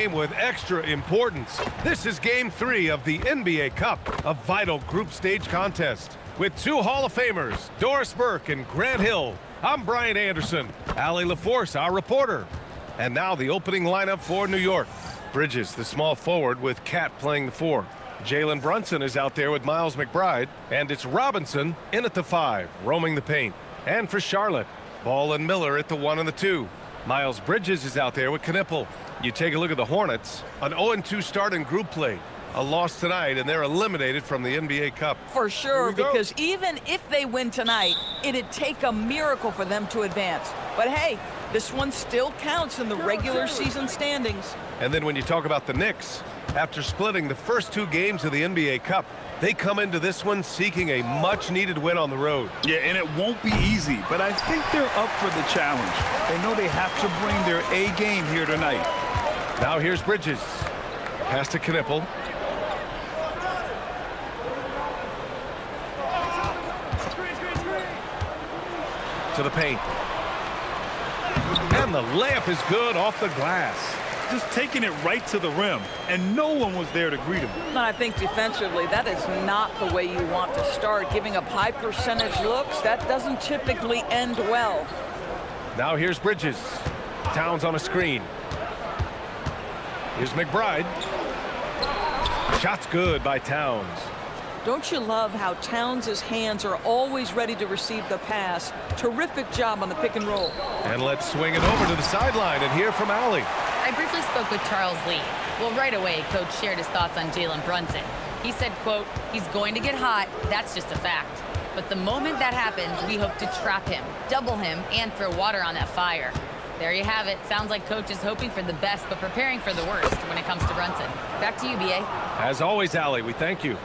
game with extra importance. This is Game 3 of the NBA Cup, a vital group stage contest. With two Hall of Famers, Doris Burke and Grant Hill, I'm Brian Anderson, Allie LaForce, our reporter. And now the opening lineup for New York. Bridges, the small forward, with Cat playing the 4. Jalen Brunson is out there with Miles McBride, and it's Robinson in at the 5, roaming the paint. And for Charlotte, Ball and Miller at the 1 and the 2. Miles Bridges is out there with Knipple. You take a look at the Hornets, an 0-2 start in group play. A loss tonight, and they're eliminated from the NBA Cup. For sure, because even if they win tonight, it'd take a miracle for them to advance. But hey, this one still counts in the regular season standings. And then when you talk about the Knicks, after splitting the first 2 games of the NBA Cup, they come into this one seeking a much-needed win on the road. Yeah, and it won't be easy, but I think they're up for the challenge. They know they have to bring their A game here tonight. Now here's Bridges. Pass to Knipple. To the paint. And the layup is good off the glass. Just taking it right to the rim, and no one was there to greet him. I think defensively, that is not the way you want to start. Giving up high percentage looks, that doesn't typically end well. Now here's Bridges. Towns on a screen. Here's McBride. Shot's good by Towns. Don't you love how Towns' hands are always ready to receive the pass? Terrific job on the pick and roll. And let's swing it over to the sideline and hear from Allie. I briefly spoke with Charles Lee. Well, right away, Coach shared his thoughts on Jalen Brunson. He said, quote, "He's going to get hot. That's just a fact. But the moment that happens, we hope to trap him, double him, and throw water on that fire." There you have it. Sounds like Coach is hoping for the best, but preparing for the worst when it comes to Brunson. Back to you, B.A. As always, Allie, we thank you.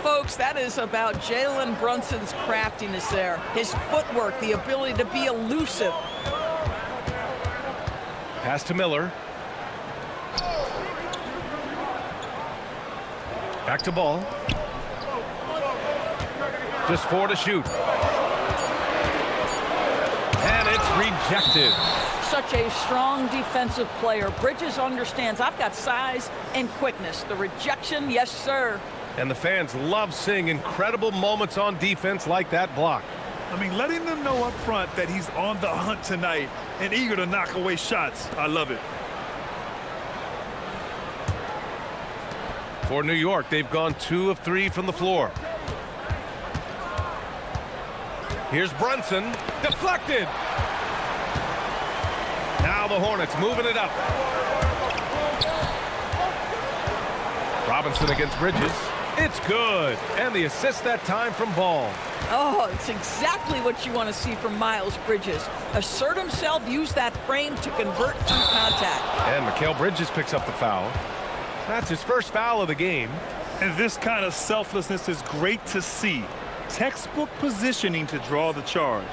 Folks, that is about Jalen Brunson's craftiness there. His footwork, the ability to be elusive. Pass to Miller. Back to Ball. Just 4 to shoot. And it's rejected. Such a strong defensive player. Bridges understands I've got size and quickness. The rejection, yes, sir. And the fans love seeing incredible moments on defense like that block. I mean, letting them know up front that he's on the hunt tonight and eager to knock away shots. I love it. For New York, they've gone 2 of 3 from the floor. Here's Brunson. Deflected. Now the Hornets moving it up. Robinson against Bridges. It's good. And the assist that time from Ball. Oh, it's exactly what you want to see from Miles Bridges. Assert himself, use that frame to convert through contact. And Mikal Bridges picks up the foul. That's his first foul of the game. And this kind of selflessness is great to see. Textbook positioning to draw the charge.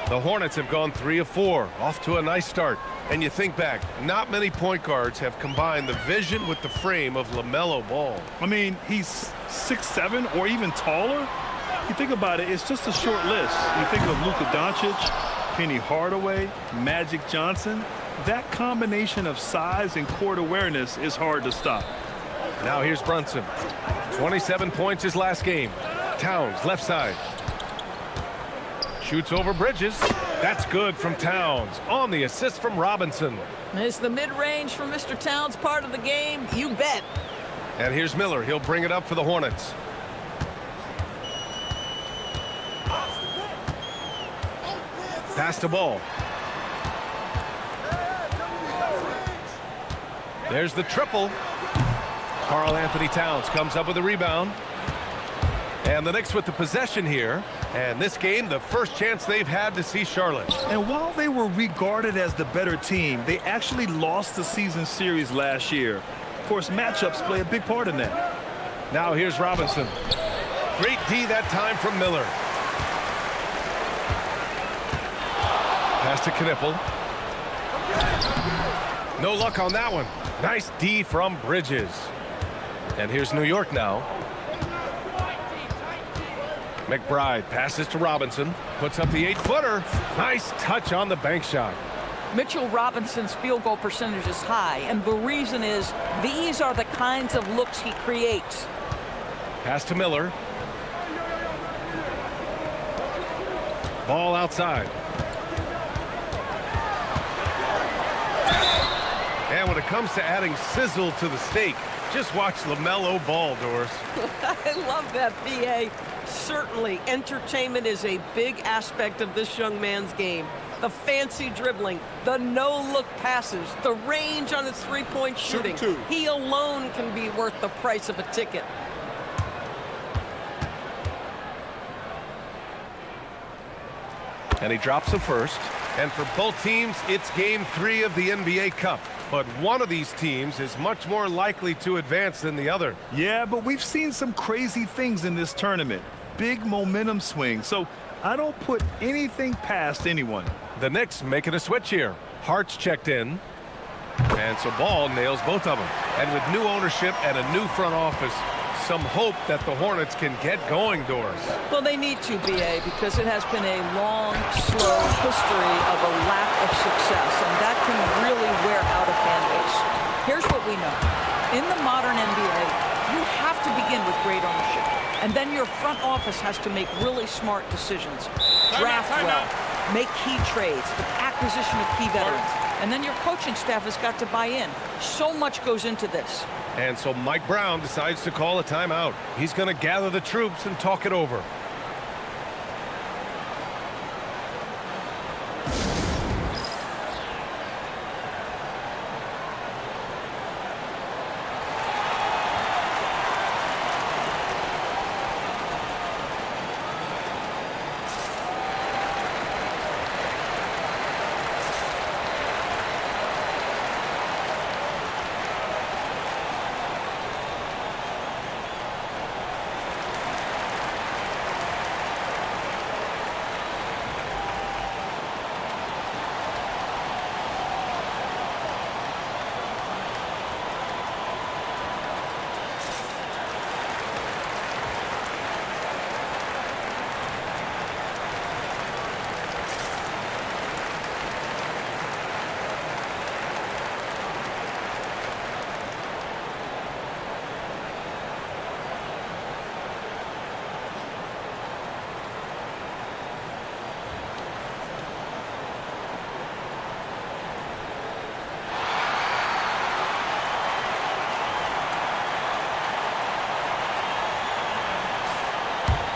The Hornets have gone 3 of 4, off to a nice start. And you think back, not many point guards have combined the vision with the frame of LaMelo Ball. I mean, he's 6'7" or even taller. You think about it, it's just a short list. You think of Luka Doncic, Penny Hardaway, Magic Johnson. That combination of size and court awareness is hard to stop. Now here's Brunson. 27 points his last game. Towns, left side. Shoots over Bridges. That's good from Towns. On the assist from Robinson. Is the mid-range for Mr. Towns part of the game? You bet. And here's Miller. He'll bring it up for the Hornets. Pass to Ball. There's the triple. Karl-Anthony Towns comes up with a rebound. And the Knicks with the possession here. And this game, the first chance they've had to see Charlotte. And while they were regarded as the better team, they actually lost the season series last year. Of course, matchups play a big part in that. Now here's Robinson. Great D that time from Miller. Pass to Knipple. No luck on that one. Nice D from Bridges. And here's New York now. McBride passes to Robinson, puts up the 8-footer. Nice touch on the bank shot. Mitchell Robinson's field goal percentage is high, and the reason is these are the kinds of looks he creates. Pass to Miller. Ball outside. And when it comes to adding sizzle to the steak, just watch LaMelo Ball, Doris. I love that, B.A. Certainly, entertainment is a big aspect of this young man's game. The fancy dribbling, the no-look passes, the range on his three-point shooting. He alone can be worth the price of a ticket. And he drops the first. And for both teams, it's game 3 of the NBA Cup. But one of these teams is much more likely to advance than the other. Yeah, but we've seen some crazy things in this tournament. Big momentum swing. So I don't put anything past anyone. The Knicks making a switch here. Hart's checked in. And so Ball nails both of them. And with new ownership and a new front office, some hope that the Hornets can get going, Doris. Well, they need to, B.A., because it has been a long, slow history of a lack of success, and that can really wear out a fan base. Here's what we know. In the modern NBA, you have to begin with great ownership, and then your front office has to make really smart decisions. Draft well, make key trades, the acquisition of key veterans, and then your coaching staff has got to buy in. So much goes into this. And so Mike Brown decides to call a timeout. He's going to gather the troops and talk it over.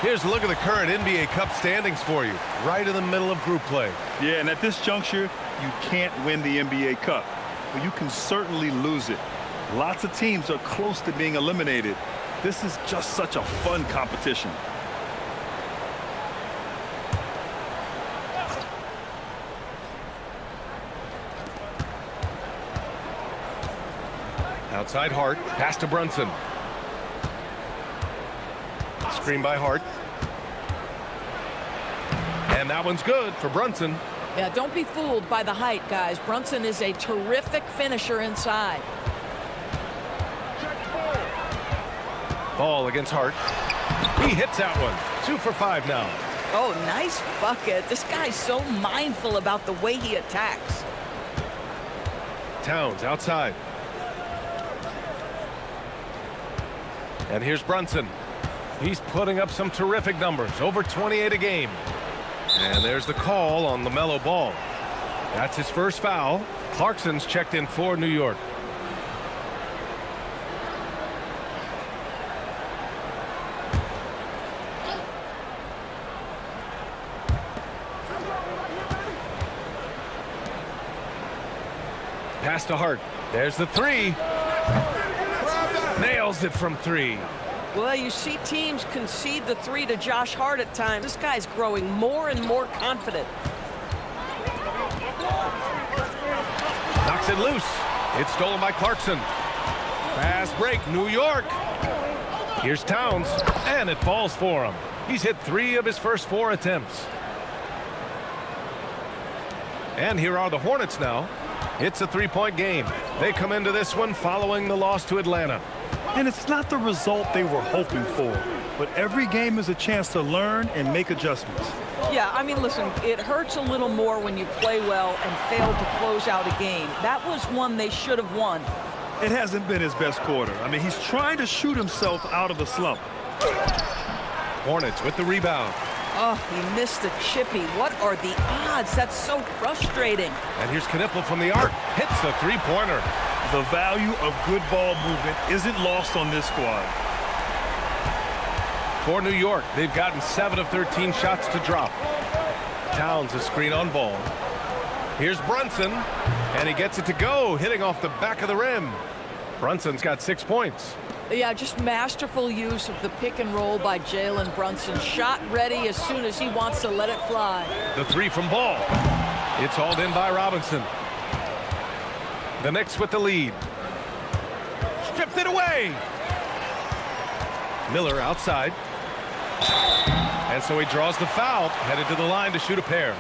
Here's a look at the current NBA Cup standings for you, right in the middle of group play. Yeah, and at this juncture, you can't win the NBA Cup, but you can certainly lose it. Lots of teams are close to being eliminated. This is just such a fun competition. Outside Hart, pass to Brunson. Screen by Hart. And that one's good for Brunson. Yeah, don't be fooled by the height, guys. Brunson is a terrific finisher inside. Ball against Hart. He hits that one. 2 for 5 now. Oh, nice bucket. This guy's so mindful about the way he attacks. Towns outside. And here's Brunson. He's putting up some terrific numbers, over 28 a game. And there's the call on LaMelo Ball. That's his first foul. Clarkson's checked in for New York. Pass to Hart. There's the three. Nails it from 3. Well, you see teams concede the 3 to Josh Hart at times. This guy's growing more and more confident. Knocks it loose. It's stolen by Clarkson. Fast break, New York. Here's Towns, and it falls for him. He's hit 3 of his first 4 attempts. And here are the Hornets now. It's a 3-point game. They come into this one following the loss to Atlanta. And it's not the result they were hoping for, but every game is a chance to learn and make adjustments. Yeah, I mean, listen, it hurts a little more when you play well and fail to close out a game. That was one they should have won. It hasn't been his best quarter. I mean, he's trying to shoot himself out of the slump. Hornets with the rebound. Oh, he missed the chippy. What are the odds? That's so frustrating. And here's Knipple from the arc. Hits the three-pointer. The value of good ball movement isn't lost on this squad. For New York, they've gotten 7 of 13 shots to drop. Towns a screen on ball. Here's Brunson, and he gets it to go, hitting off the back of the rim. Brunson's got 6 points. Yeah, just masterful use of the pick and roll by Jalen Brunson. Shot ready as soon as he wants to let it fly. The three from Ball. It's hauled in by Robinson. The Knicks with the lead. Stripped it away. Miller outside. And so he draws the foul, headed to the line to shoot a pair.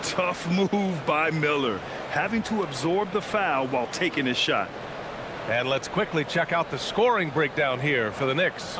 Tough move by Miller, having to absorb the foul while taking his shot. And let's quickly check out the scoring breakdown here for the Knicks.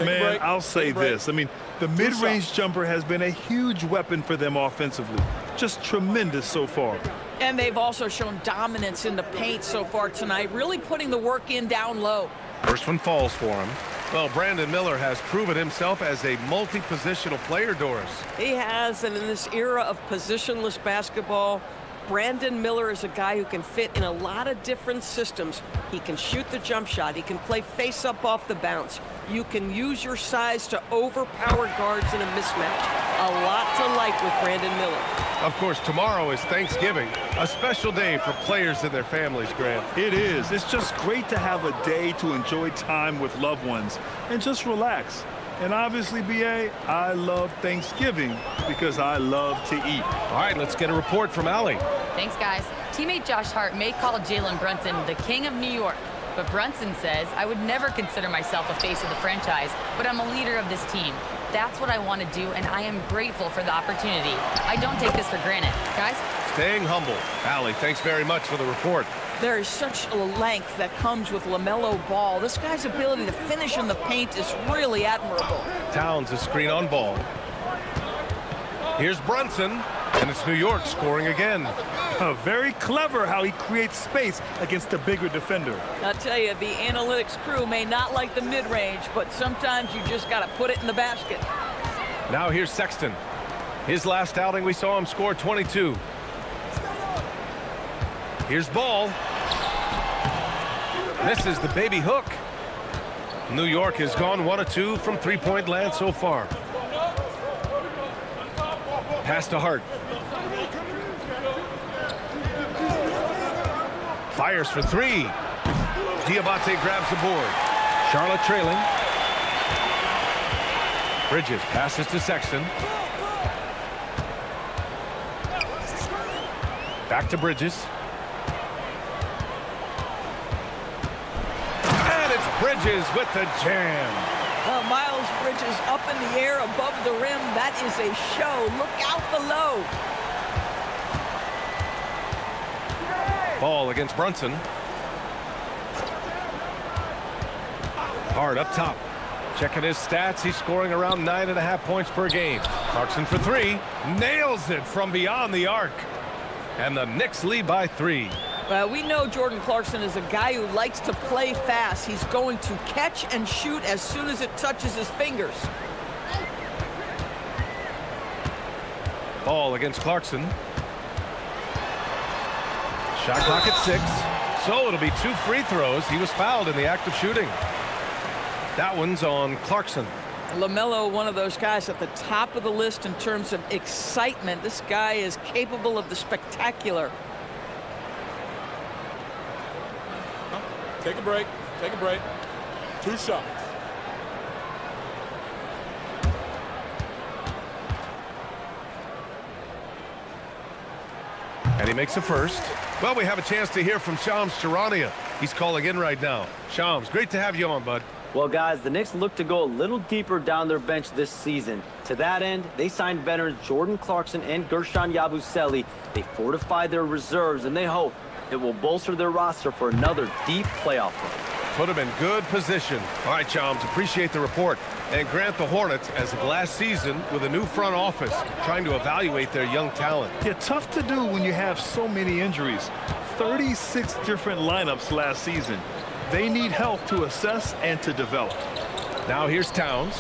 Man, I'll say this. I mean, the mid-range jumper has been a huge weapon for them offensively. Just tremendous so far. And they've also shown dominance in the paint so far tonight, really putting the work in down low. First one falls for him. Well, Brandon Miller has proven himself as a multi-positional player, Doris. He has, and in this era of positionless basketball, Brandon Miller is a guy who can fit in a lot of different systems. He can shoot the jump shot. He can play face-up off the bounce. You can use your size to overpower guards in a mismatch. A lot to like with Brandon Miller. Of course, tomorrow is Thanksgiving, a special day for players and their families, Grant. It is. It's just great to have a day to enjoy time with loved ones and just relax. And obviously, B.A., I love Thanksgiving because I love to eat. All right, let's get a report from Allie. Thanks, guys. Teammate Josh Hart may call Jalen Brunson the king of New York, but Brunson says, I would never consider myself a face of the franchise, but I'm a leader of this team. That's what I want to do, and I am grateful for the opportunity. I don't take this for granted. Guys? Staying humble. Allie, thanks very much for the report. There is such a length that comes with LaMelo Ball. This guy's ability to finish in the paint is really admirable. Towns a screen on Ball. Here's Brunson, and it's New York scoring again. Very clever how he creates space against the bigger defender. I'll tell you, the analytics crew may not like the mid-range, but sometimes you just got to put it in the basket. Now here's Sexton. His last outing, we saw him score 22. Here's Ball. Misses the baby hook. New York has gone 1 of 2 from three-point land so far. Pass to Hart. Fires for three. Diabate grabs the board. Charlotte trailing. Bridges passes to Sexton. Back to Bridges. And it's Bridges with the jam. Miles Bridges up in the air above the rim. That is a show. Look out below. Ball against Brunson. Hard up top. Checking his stats. He's scoring around 9.5 points per game. Clarkson for three. Nails it from beyond the arc. And the Knicks lead by 3. We know Jordan Clarkson is a guy who likes to play fast. He's going to catch and shoot as soon as it touches his fingers. Ball against Clarkson. Shot clock at 6. So it'll be 2 free throws. He was fouled in the act of shooting. That one's on Clarkson. LaMelo, one of those guys at the top of the list in terms of excitement. This guy is capable of the spectacular. Take a break. Take a break. 2 shots. And he makes a first. Well, we have a chance to hear from Shams Charania. He's calling in right now. Shams, great to have you on, bud. Well, guys, the Knicks look to go a little deeper down their bench this season. To that end, they signed veterans Jordan Clarkson and Gershon Yabusele. They fortified their reserves, and they hope it will bolster their roster for another deep playoff run. put him in good position. All right, Chums, appreciate the report. And Grant, the Hornets, as of last season, with a new front office, trying to evaluate their young talent. Yeah, tough to do when you have so many injuries. 36 different lineups last season. They need help to assess and to develop. Now here's Towns.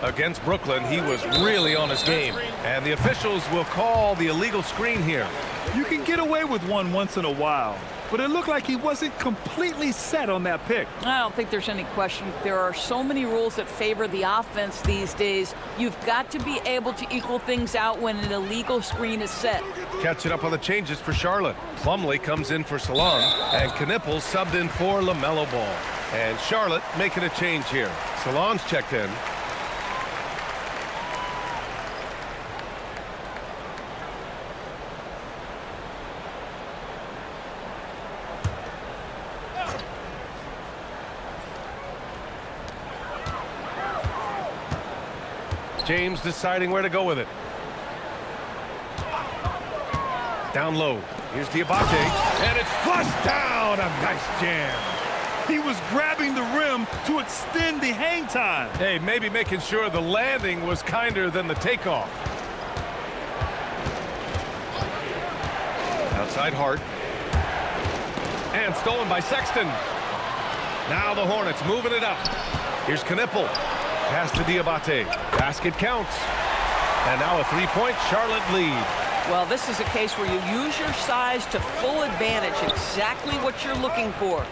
Against Brooklyn, he was really on his game. And the officials will call the illegal screen here. You can get away with one once in a while, but it looked like he wasn't completely set on that pick. I don't think there's any question. There are so many rules that favor the offense these days. You've got to be able to equal things out when an illegal screen is set. Catching up on the changes for Charlotte. Plumlee comes in for Salon, and Knippel subbed in for LaMelo Ball. And Charlotte making a change here. Salon's checked in. James deciding where to go with it. Down low. Here's Diabate. And it's flushed down. A nice jam. He was grabbing the rim to extend the hang time. Hey, maybe making sure the landing was kinder than the takeoff. Outside Hart. And stolen by Sexton. Now the Hornets moving it up. Here's Knippel. Pass to Diabate. Basket counts. And now a three-point Charlotte lead. Well, this is a case where you use your size to full advantage. Exactly what you're looking for.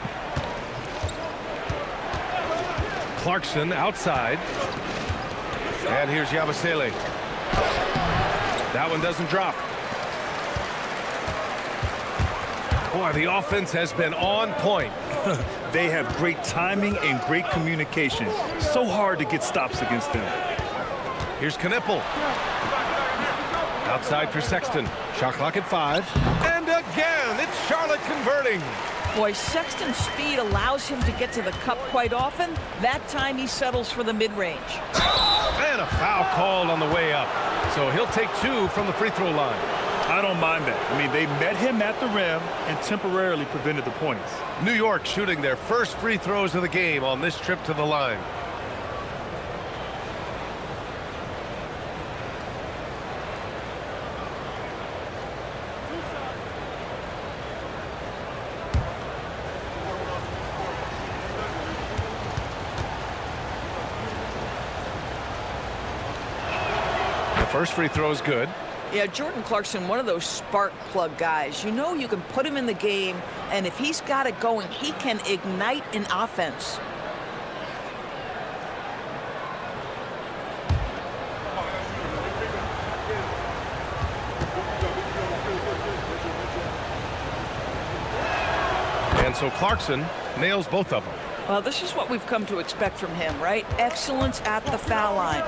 Clarkson outside. And here's Yabusele. That one doesn't drop. Boy, the offense has been on point. They have great timing and great communication. So hard to get stops against them. Here's Knippel. Outside for Sexton. Shot clock at 5. And again, it's Charlotte converting. Boy, Sexton's speed allows him to get to the cup quite often. That time he settles for the mid-range. And a foul called on the way up. So he'll take 2 from the free throw line. I don't mind that. I mean, they met him at the rim and temporarily prevented the points. New York shooting their first free throws of the game on this trip to the line. The first free throw is good. Yeah, Jordan Clarkson, one of those spark plug guys. You know you can put him in the game, and if he's got it going, he can ignite an offense. And so Clarkson nails both of them. Well, this is what we've come to expect from him, right? Excellence at the foul line.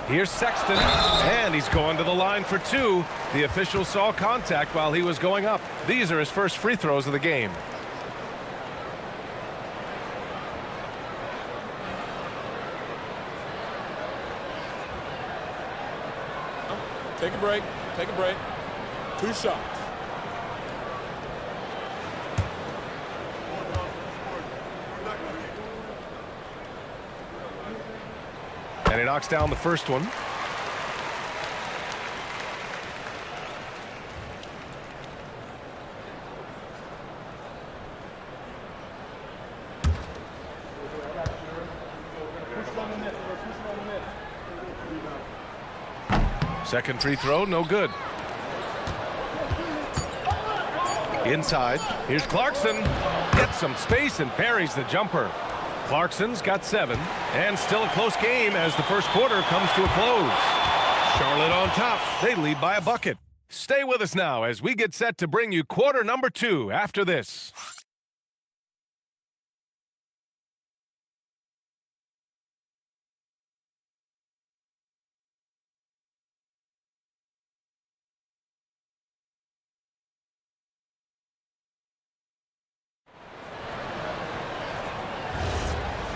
Here's Sexton, and he's going to the line for 2. The official saw contact while he was going up. These are his first free throws of the game. Take a break. Take a break. 2 shots. And he knocks down the first one. Second free throw, no good. Inside, here's Clarkson. Gets some space and buries the jumper. Clarkson's got 7, and still a close game as the first quarter comes to a close. Charlotte on top. They lead by a bucket. Stay with us now as we get set to bring you quarter number 2 after this.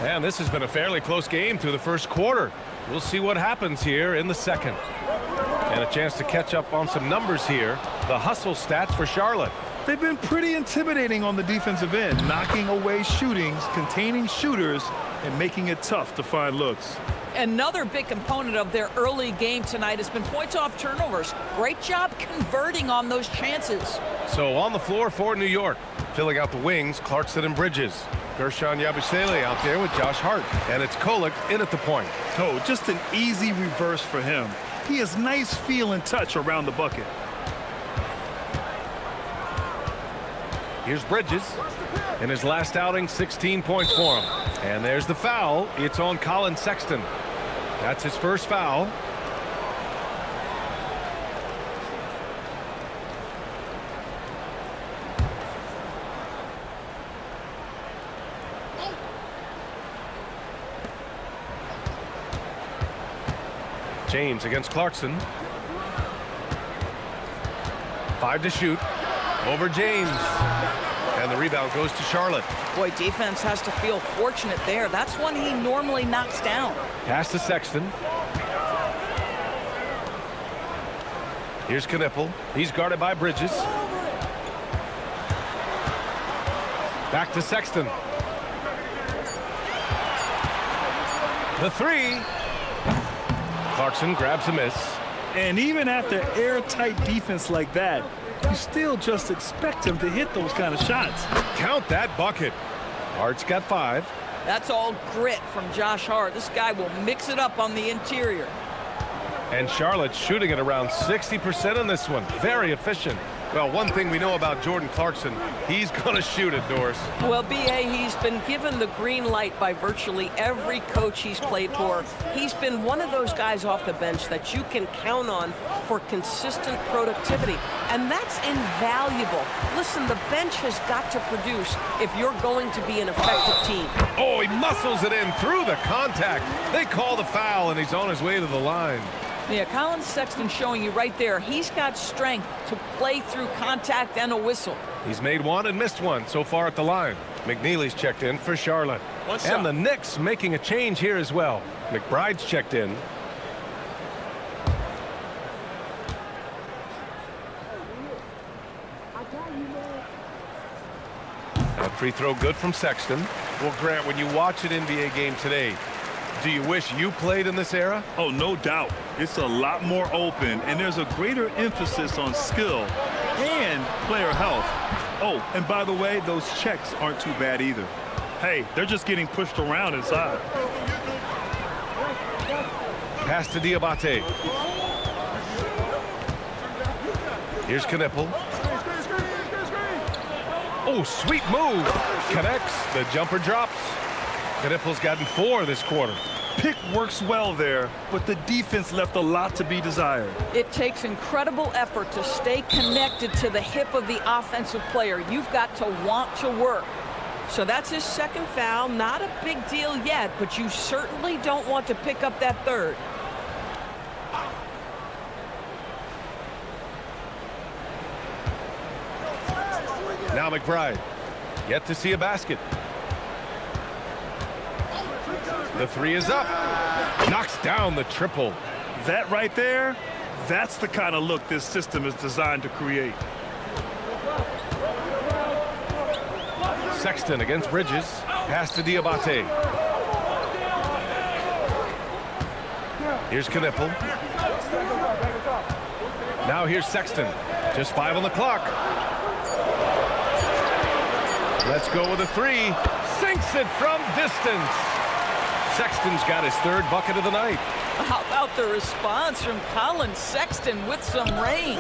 And this has been a fairly close game through the first quarter. We'll see what happens here in the second. And a chance to catch up on some numbers here. The hustle stats for Charlotte. They've been pretty intimidating on the defensive end, knocking away shootings, containing shooters, and making it tough to find looks. Another big component of their early game tonight has been points off turnovers. Great job converting on those chances. So on the floor for New York, filling out the wings, Clarkson and Bridges. Gershon Yabusele out there with Josh Hart. And it's Kolek in at the point. Oh, just an easy reverse for him. He has nice feel and touch around the bucket. Here's Bridges. In his last outing, 16 points for him. And there's the foul. It's on Colin Sexton. That's his first foul. James against Clarkson. 5 to shoot. Over James. And the rebound goes to Charlotte. Boy, defense has to feel fortunate there. That's one he normally knocks down. Pass to Sexton. Here's Knipple. He's guarded by Bridges. Back to Sexton. The three. Clarkson grabs a miss. And even after airtight defense like that, you still just expect him to hit those kind of shots. Count that bucket. Hart's got 5. That's all grit from Josh Hart. This guy will mix it up on the interior. And Charlotte's shooting at around 60% on this one. Very efficient. Well, one thing we know about Jordan Clarkson, he's going to shoot it, Doris. Well, B.A., he's been given the green light by virtually every coach he's played for. He's been one of those guys off the bench that you can count on for consistent productivity, and that's invaluable. Listen, the bench has got to produce if you're going to be an effective team. Oh, he muscles it in through the contact. They call the foul, and he's on his way to the line. Yeah, Colin Sexton showing you right there. He's got strength to play through contact and a whistle. He's made one and missed one so far at the line. McNeely's checked in for Charlotte. And the Knicks making a change here as well. McBride's checked in. That free throw good from Sexton. Well, Grant, when you watch an NBA game today, do you wish you played in this era? Oh, no doubt. It's a lot more open, and there's a greater emphasis on skill and player health. Oh, and by the way, those checks aren't too bad either. Hey, they're just getting pushed around inside. Pass to Diabate. Here's Knipple. Oh, sweet move. Connects. The jumper drops. Knipple's gotten 4 this quarter. Pick works well there, but the defense left a lot to be desired. It takes incredible effort to stay connected to the hip of the offensive player. You've got to want to work. So that's his second foul. Not a big deal yet, but you certainly don't want to pick up that third. Now McBride. Yet to see a basket. The three is up. Knocks down the triple. That right there, that's the kind of look this system is designed to create. Sexton against Bridges. Pass to Diabate. Here's Knipple. Now here's Sexton. Just 5 on the clock. Let's go with a 3. Sinks it from distance. Sexton's got his 3rd bucket of the night. How about the response from Colin Sexton with some range?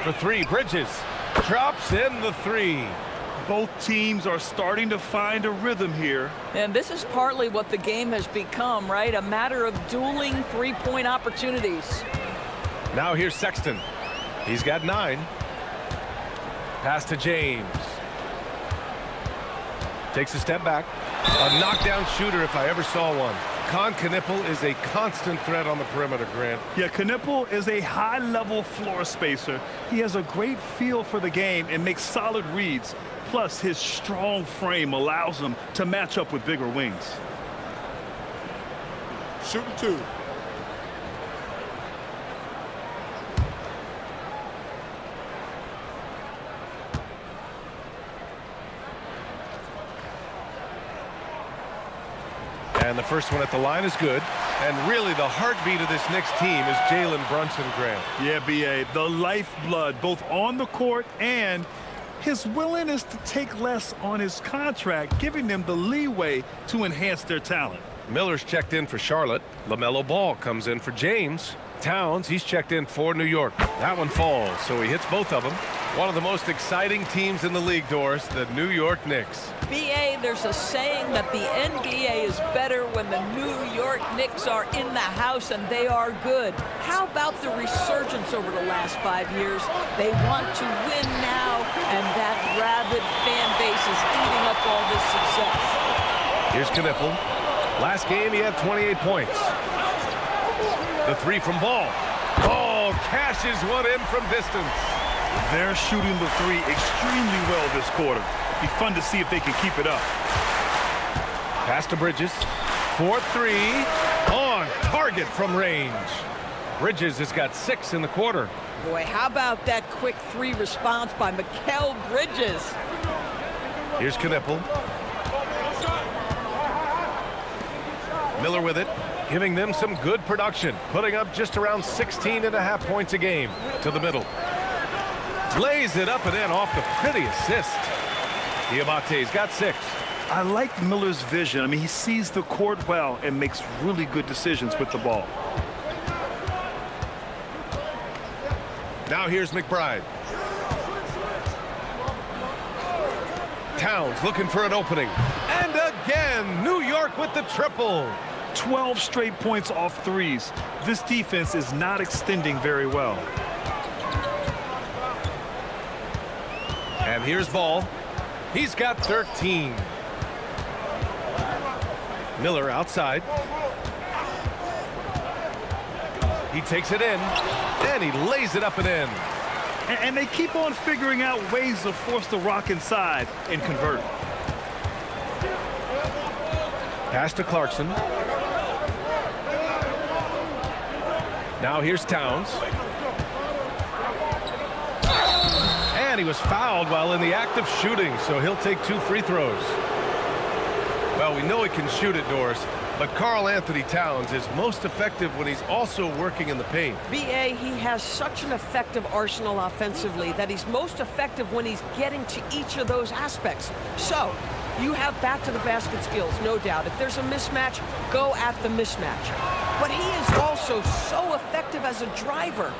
For 3, Bridges drops in the 3. Both teams are starting to find a rhythm here. And this is partly what the game has become, right? A matter of dueling 3-point opportunities. Now here's Sexton. He's got 9. Pass to James. Takes a step back. A knockdown shooter if I ever saw one. Knipple is a constant threat on the perimeter, Grant. Yeah, Knipple is a high-level floor spacer. He has a great feel for the game and makes solid reads. Plus, his strong frame allows him to match up with bigger wings. Shooting 2. And the first one at the line is good. And really the heartbeat of this Knicks team is Jalen Brunson, Grant. Yeah, B.A., the lifeblood, both on the court and his willingness to take less on his contract, giving them the leeway to enhance their talent. Miller's checked in for Charlotte. LaMelo Ball comes in for James. Towns, he's checked in for New York. That one falls, so he hits both of them. One of the most exciting teams in the league, Doris, the New York Knicks. BA, there's a saying that the NBA is better when the New York Knicks are in the house, and they are good. How about the resurgence over the last 5 years? They want to win now, and that rabid fan base is eating up all this success. Here's Knipple. Last game, he had 28 points. The three from Ball. Ball cashes one in from distance. They're shooting the three extremely well this quarter. Be fun to see if they can keep it up. Pass to Bridges. 4-3. On target from range. Bridges has got 6 in the quarter. Boy, how about that quick three response by Mikal Bridges? Here's Knipple. Miller with it, giving them some good production, putting up just around 16.5 points a game. To the middle. Lays it up and in off the pretty assist. Diabate's got 6. I like Miller's vision. I mean, he sees the court well and makes really good decisions with the ball. Now here's McBride. Towns looking for an opening. And again, New York with the triple. 12 straight points off threes. This defense is not extending very well. And here's Ball. He's got 13. Miller outside. He takes it in, and he lays it up and in. And they keep on figuring out ways to force the rock inside and convert. Pass to Clarkson. Now here's Towns. And he was fouled while in the act of shooting, so he'll take 2 free throws. Well, we know he can shoot it, Doris, but Karl-Anthony Towns is most effective when he's also working in the paint. BA, he has such an effective arsenal offensively that he's most effective when he's getting to each of those aspects. So, you have back-to-the-basket skills, no doubt. If there's a mismatch, go at the mismatch. But he is also so effective as a driver.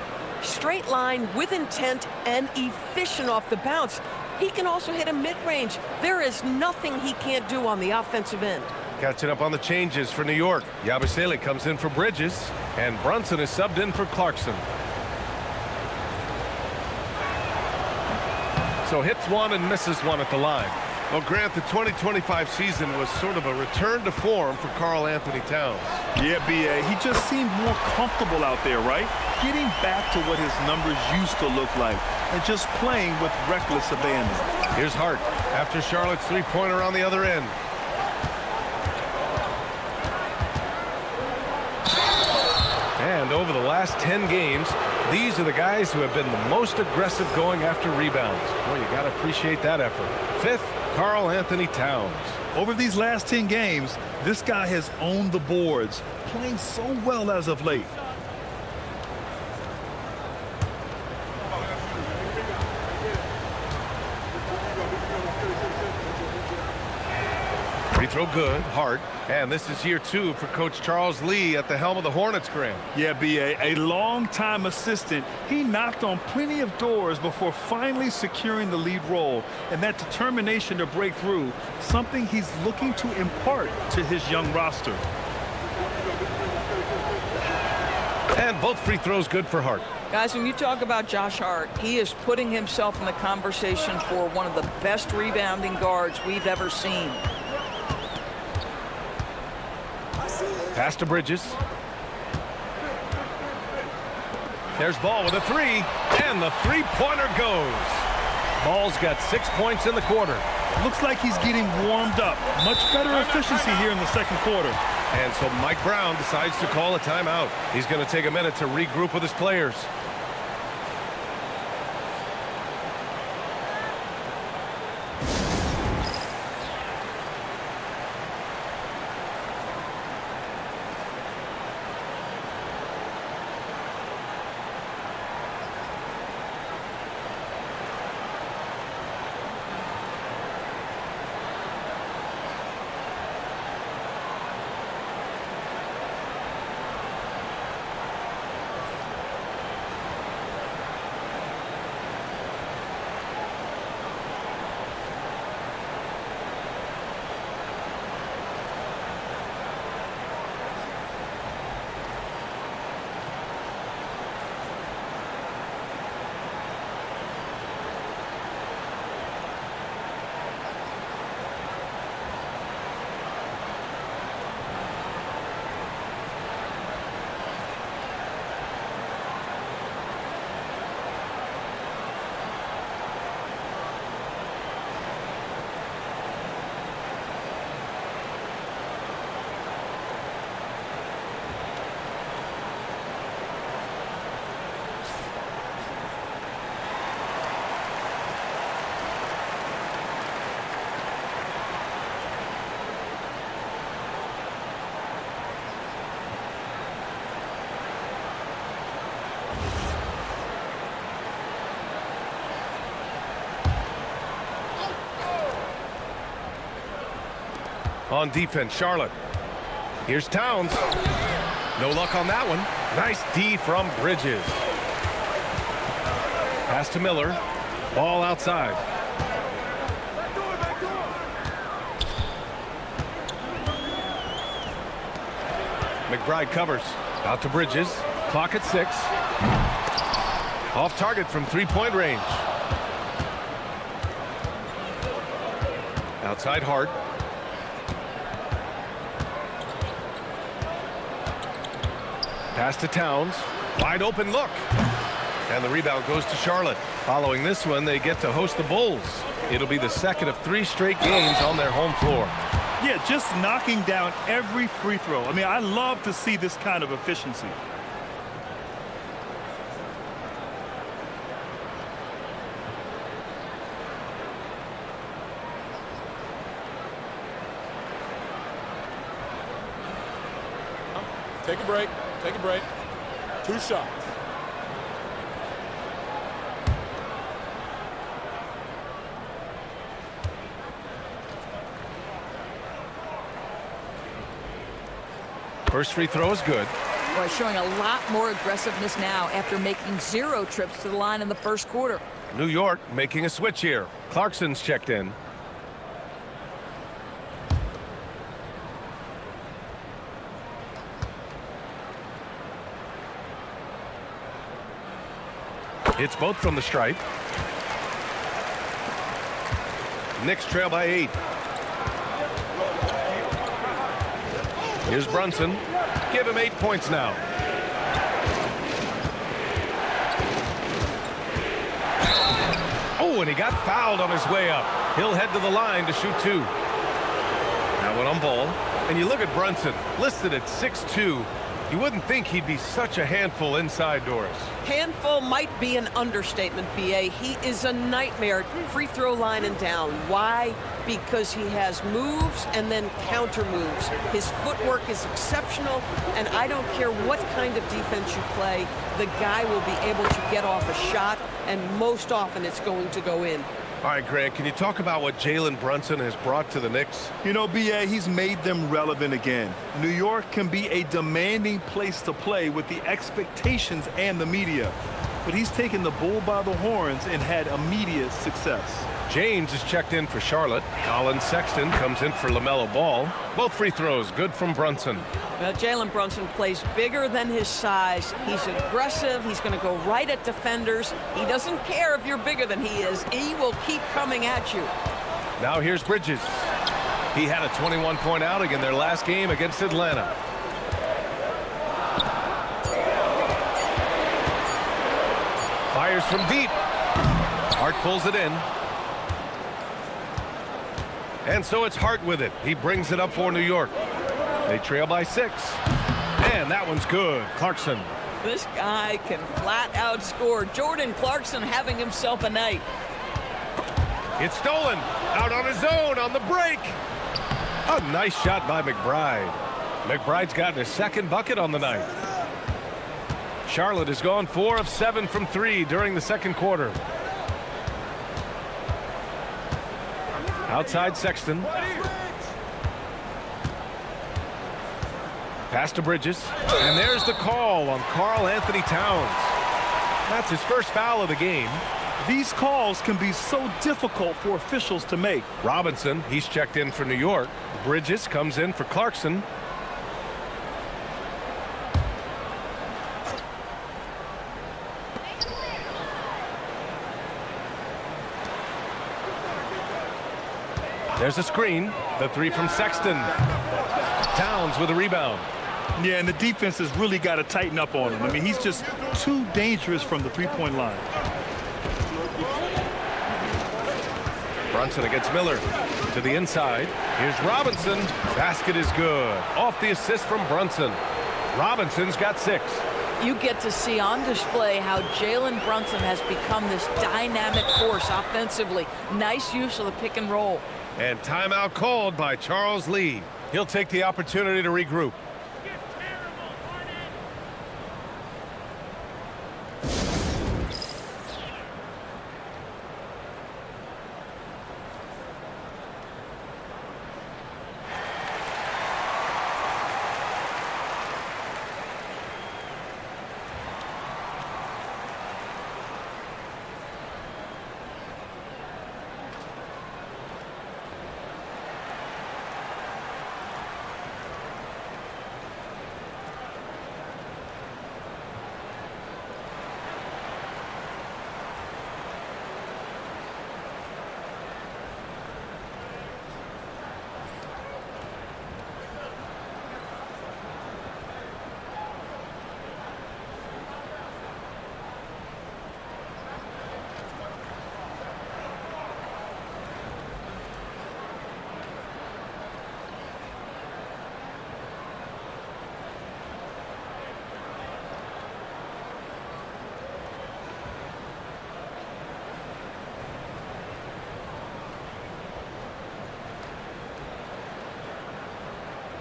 Straight line, with intent, and efficient off the bounce. He can also hit a mid-range. There is nothing he can't do on the offensive end. Catching up on the changes for New York. Yabusele comes in for Bridges, and Brunson is subbed in for Clarkson. So hits one and misses one at the line. Well, Grant, the 2025 season was sort of a return to form for Karl-Anthony Towns. Yeah, B.A., he just seemed more comfortable out there, right? Getting back to what his numbers used to look like and just playing with reckless abandon. Here's Hart after Charlotte's three-pointer on the other end. And over the last 10 games, these are the guys who have been the most aggressive going after rebounds. Boy, you got to appreciate that effort. 5th, Karl-Anthony Towns. Over these last 10 games, this guy has owned the boards, playing so well as of late. Free throw good, Hart. And this is year 2 for Coach Charles Lee at the helm of the Hornets, Graham. Yeah, B.A., a long-time assistant. He knocked on plenty of doors before finally securing the lead role. And that determination to break through, something he's looking to impart to his young roster. And both free throws good for Hart. Guys, when you talk about Josh Hart, he is putting himself in the conversation for one of the best rebounding guards we've ever seen. Pass to Bridges. There's Ball with a 3, and the three-pointer goes. Ball's got 6 points in the quarter. Looks like he's getting warmed up. Much better efficiency here in the second quarter. And so Mike Brown decides to call a timeout. He's going to take a minute to regroup with his players. On defense, Charlotte. Here's Towns. No luck on that one. Nice D from Bridges. Pass to Miller. Ball outside. McBride covers. Out to Bridges. Clock at 6. Off target from three-point range. Outside Hart. Pass to Towns. Wide open look. And the rebound goes to Charlotte. Following this one, they get to host the Bulls. It'll be the second of 3 straight games on their home floor. Yeah, just knocking down every free throw. I mean, I love to see this kind of efficiency. Take a break. Take a break. 2 shots. First free throw is good. Boy, showing a lot more aggressiveness now after making 0 trips to the line in the first quarter. New York making a switch here. Clarkson's checked in. Hits both from the stripe. Knicks trail by 8. Here's Brunson. Give him 8 points now. Oh, and he got fouled on his way up. He'll head to the line to shoot 2. Now one on ball. And you look at Brunson, listed at 6'2". You wouldn't think he'd be such a handful inside doors. Handful might be an understatement, B.A. He is a nightmare at free throw line and down. Why? Because he has moves and then counter moves. His footwork is exceptional, and I don't care what kind of defense you play, the guy will be able to get off a shot, and most often it's going to go in. All right, Grant, can you talk about what Jalen Brunson has brought to the Knicks? You know, B.A., he's made them relevant again. New York can be a demanding place to play with the expectations and the media. But he's taken the bull by the horns and had immediate success. James is checked in for Charlotte. Colin Sexton comes in for LaMelo Ball. Both free throws good from Brunson. Well, Jalen Brunson plays bigger than his size. He's aggressive. He's going to go right at defenders. He doesn't care if you're bigger than he is. He will keep coming at you. Now here's Bridges. He had a 21-point outing in their last game against Atlanta. Fires from deep. Hart pulls it in. And so it's Hart with it. He brings it up for New York. They trail by 6. And that one's good. Clarkson. This guy can flat out score. Jordan Clarkson having himself a night. It's stolen. Out on his own on the break. A nice shot by McBride. McBride's gotten his second bucket on the night. Charlotte has gone 4 of 7 from 3 during the second quarter. Outside Sexton. Pass to Bridges. And there's the call on Karl-Anthony Towns. That's his first foul of the game. These calls can be so difficult for officials to make. Robinson, he's checked in for New York. Bridges comes in for Clarkson. There's a screen. The 3 from Sexton. Towns with a rebound. Yeah, and the defense has really got to tighten up on him. I mean, he's just too dangerous from the three-point line. Brunson against Miller. To the inside. Here's Robinson. Basket is good. Off the assist from Brunson. Robinson's got 6. You get to see on display how Jalen Brunson has become this dynamic force offensively. Nice use of the pick and roll. And timeout called by Charles Lee. He'll take the opportunity to regroup.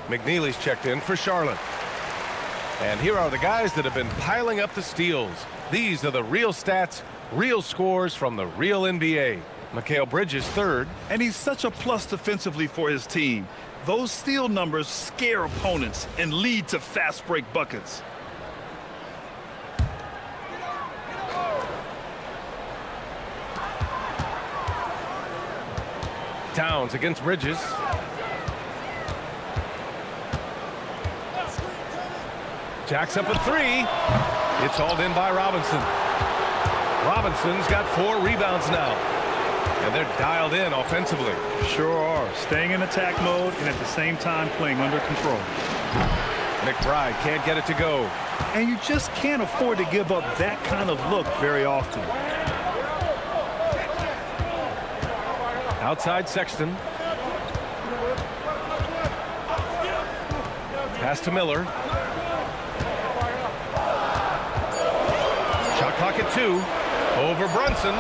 McNeely's checked in for Charlotte. And here are the guys that have been piling up the steals. These are the real stats, real scores from the real NBA. Mikal Bridges third. And he's such a plus defensively for his team. Those steal numbers scare opponents and lead to fast break buckets. Towns against Bridges. Jacks up a three. It's hauled in by Robinson. Robinson's got 4 rebounds now. And they're dialed in offensively. Sure are. Staying in attack mode and at the same time playing under control. McBride can't get it to go. And you just can't afford to give up that kind of look very often. Outside Sexton. Pass to Miller. Shot clock at 2. Over Brunson.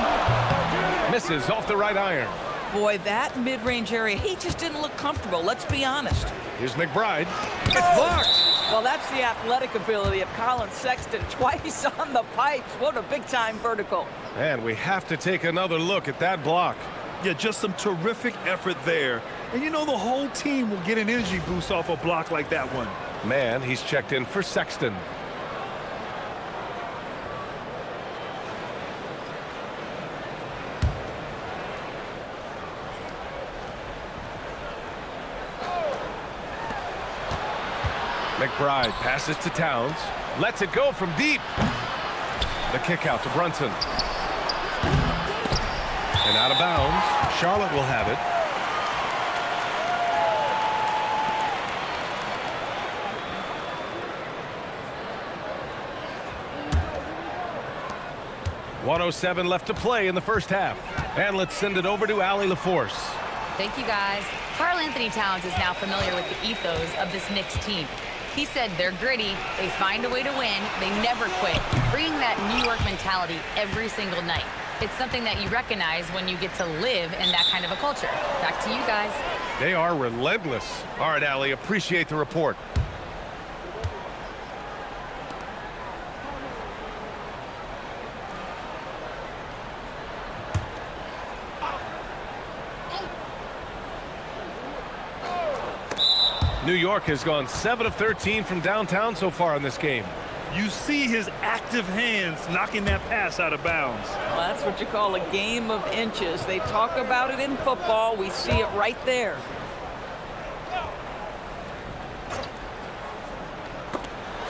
Misses off the right iron. Boy, that mid-range area, he just didn't look comfortable. Let's be honest. Here's McBride. It's blocked. Well, that's the athletic ability of Colin Sexton. Twice on the pipes. What a big-time vertical. And we have to take another look at that block. Yeah, just some terrific effort there. And you know the whole team will get an energy boost off a block like that one. Man, he's checked in for Sexton. McBride passes to Towns. Lets it go from deep. The kick out to Brunson. And out of bounds. Charlotte will have it. .107 left to play in the first half. And let's send it over to Allie LaForce. Thank you, guys. Karl-Anthony Towns is now familiar with the ethos of this Knicks team. He said they're gritty, they find a way to win, they never quit, bringing that New York mentality every single night. It's something that you recognize when you get to live in that kind of a culture. Back to you guys. They are relentless. All right, Allie, appreciate the report. New York has gone 7 of 13 from downtown so far in this game. You see his active hands knocking that pass out of bounds. Well, that's what you call a game of inches. They talk about it in football. We see it right there.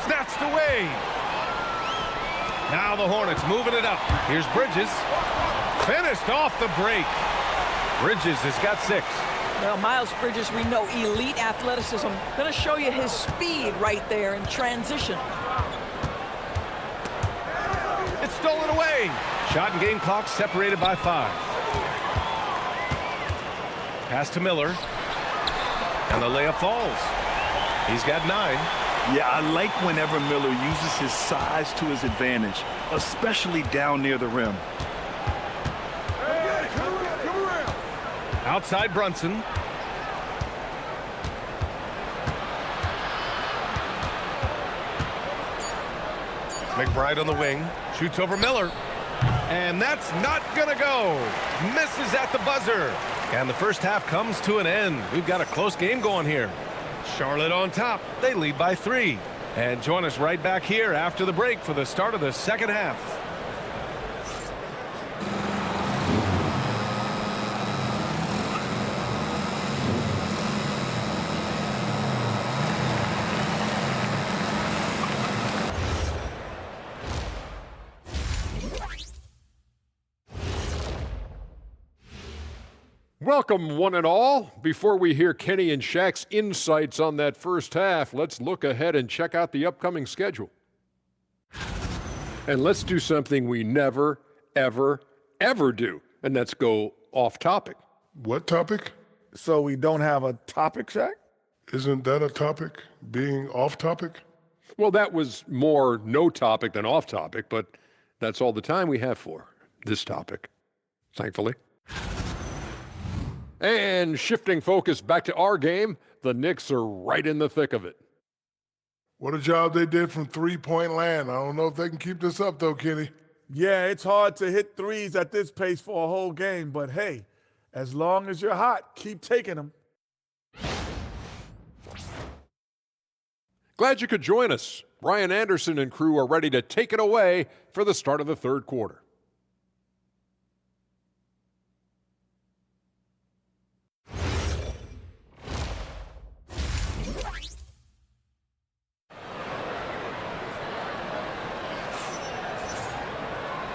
Snatched away. Now the Hornets moving it up. Here's Bridges. Finished off the break. Bridges has got 6. Well, Miles Bridges, we know elite athleticism. Going to show you his speed right there in transition. It's stolen away. Shot and game clock separated by 5. Pass to Miller. And the layup falls. He's got 9. Yeah, I like whenever Miller uses his size to his advantage, especially down near the rim. Outside Brunson. McBride on the wing. Shoots over Miller. And that's not going to go. Misses at the buzzer. And the first half comes to an end. We've got a close game going here. Charlotte on top. They lead by 3. And join us right back here after the break for the start of the second half. Welcome, one and all. Before we hear Kenny and Shaq's insights on that first half, let's look ahead and check out the upcoming schedule. And let's do something we never, ever, ever do, and that's go off topic. What topic? So we don't have a topic, Shaq? Isn't that a topic, being off topic? Well, that was more no topic than off topic, but that's all the time we have for this topic, thankfully. And shifting focus back to our game, The Knicks are right in the thick of it. What a job they did from three-point land. I don't know if they can keep this up, though, Kenny. Yeah, it's hard to hit threes at this pace for a whole game, but hey, as long as you're hot, keep taking them. Glad you could join us. Brian Anderson and crew are ready to take it away for the start of the third quarter.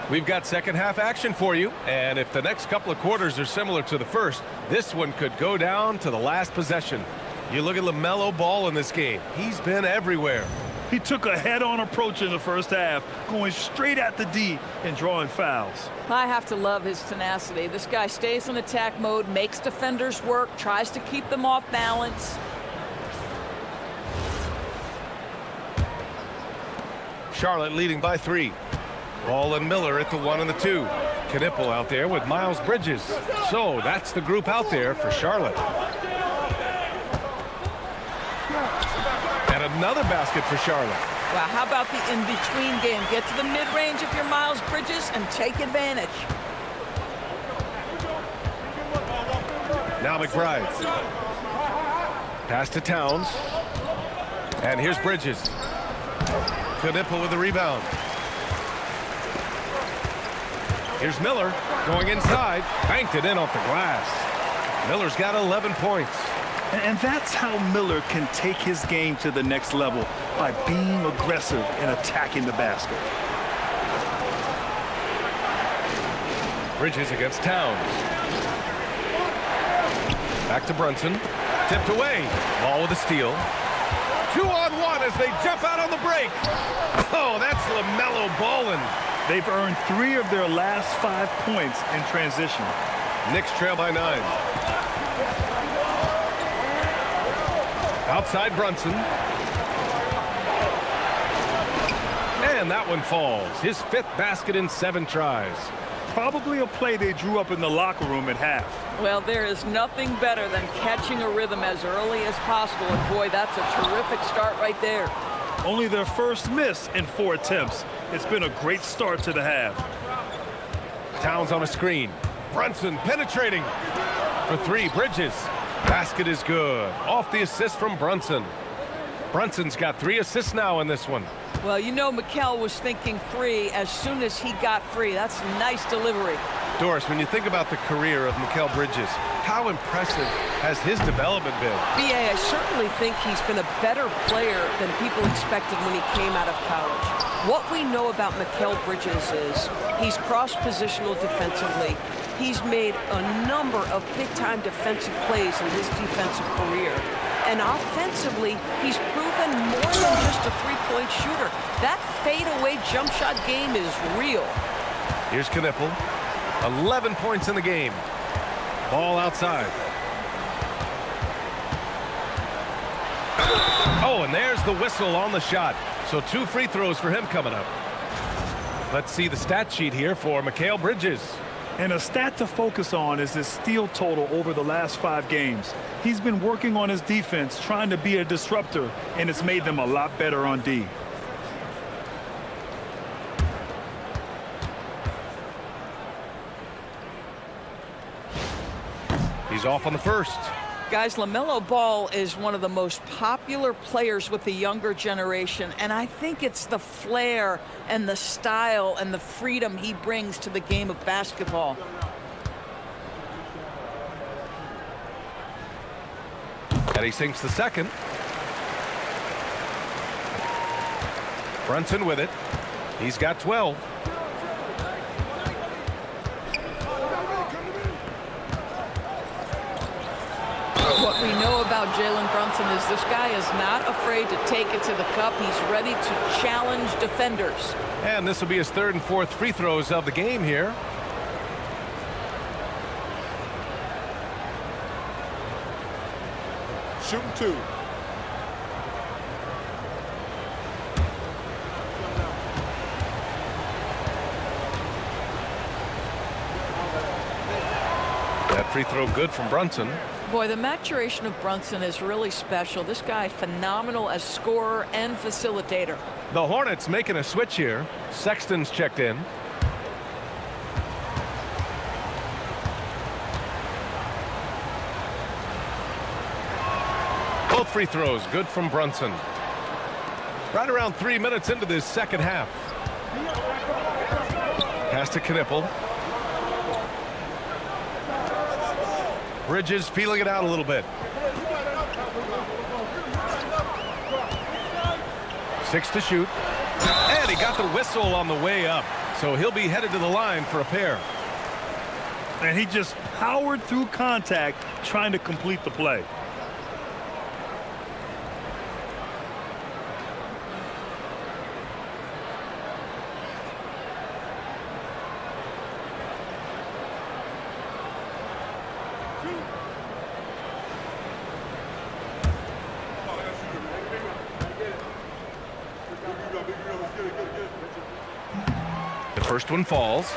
We've got second half action for you, and if the next couple of quarters are similar to the first, this one could go down to the last possession. You look at LaMelo Ball in this game. He's been everywhere. He took a head-on approach in the first half, going straight at the D and drawing fouls. I have to love his tenacity. This guy stays in attack mode, makes defenders work, tries to keep them off balance. Charlotte leading by 3. Ball and Miller at the 1 and the 2. Knipple out there with Miles Bridges. So that's the group out there for Charlotte. And another basket for Charlotte. Wow, how about the in-between game? Get to the mid-range if you're Miles Bridges and take advantage. Now McBride. Pass to Towns. And here's Bridges. Knipple with the rebound. Here's Miller going inside. Banked it in off the glass. Miller's got 11 points. And that's how Miller can take his game to the next level, by being aggressive and attacking the basket. Bridges against Towns. Back to Brunson. Tipped away. Ball with a steal. 2-on-1 as they jump out on the break. Oh, that's LaMelo ballin'. They've earned 3 of their last 5 points in transition. Knicks trail by 9. Outside Brunson. And that one falls. His 5th basket in 7 tries. Probably a play they drew up in the locker room at half. Well, there is nothing better than catching a rhythm as early as possible. And boy, that's a terrific start right there. Only their first miss in 4 attempts. It's been a great start to the half. Towns on a screen. Brunson penetrating. For 3, Bridges. Basket is good. Off the assist from Brunson. Brunson's got 3 assists now in this one. Well, you know Mikal was thinking 3 as soon as he got free. That's a nice delivery. Doris, when you think about the career of Mikal Bridges, how impressive has his development been? B.A., I certainly think he's been a better player than people expected when he came out of college. What we know about Mikal Bridges is he's cross-positional defensively. He's made a number of big-time defensive plays in his defensive career. And offensively, he's proven more than just a three-point shooter. That fadeaway jump shot game is real. Here's Knipple. 11 points in the game. Ball outside. Oh, and there's the whistle on the shot. So 2 free throws for him coming up. Let's see the stat sheet here for Mikal Bridges. And a stat to focus on is his steal total over the last 5 games. He's been working on his defense, trying to be a disruptor, and it's made them a lot better on D. He's off on the first. Guys, LaMelo Ball is one of the most popular players with the younger generation, and I think it's the flair and the style and the freedom he brings to the game of basketball. And he sinks the second. Brunson with it. He's got 12. What we know about Jalen Brunson is this guy is not afraid to take it to the cup. He's ready to challenge defenders. And this will be his 3rd and 4th free throws of the game here. Shooting 2. That free throw good from Brunson. Boy, the maturation of Brunson is really special. This guy, phenomenal as scorer and facilitator. The Hornets making a switch here. Sexton's checked in. Both free throws good from Brunson. Right around 3 minutes into this second half. Pass to Knipple. Bridges feeling it out a little bit. 6 to shoot. And he got the whistle on the way up. So he'll be headed to the line for a pair. And he just powered through contact trying to complete the play. The first one falls.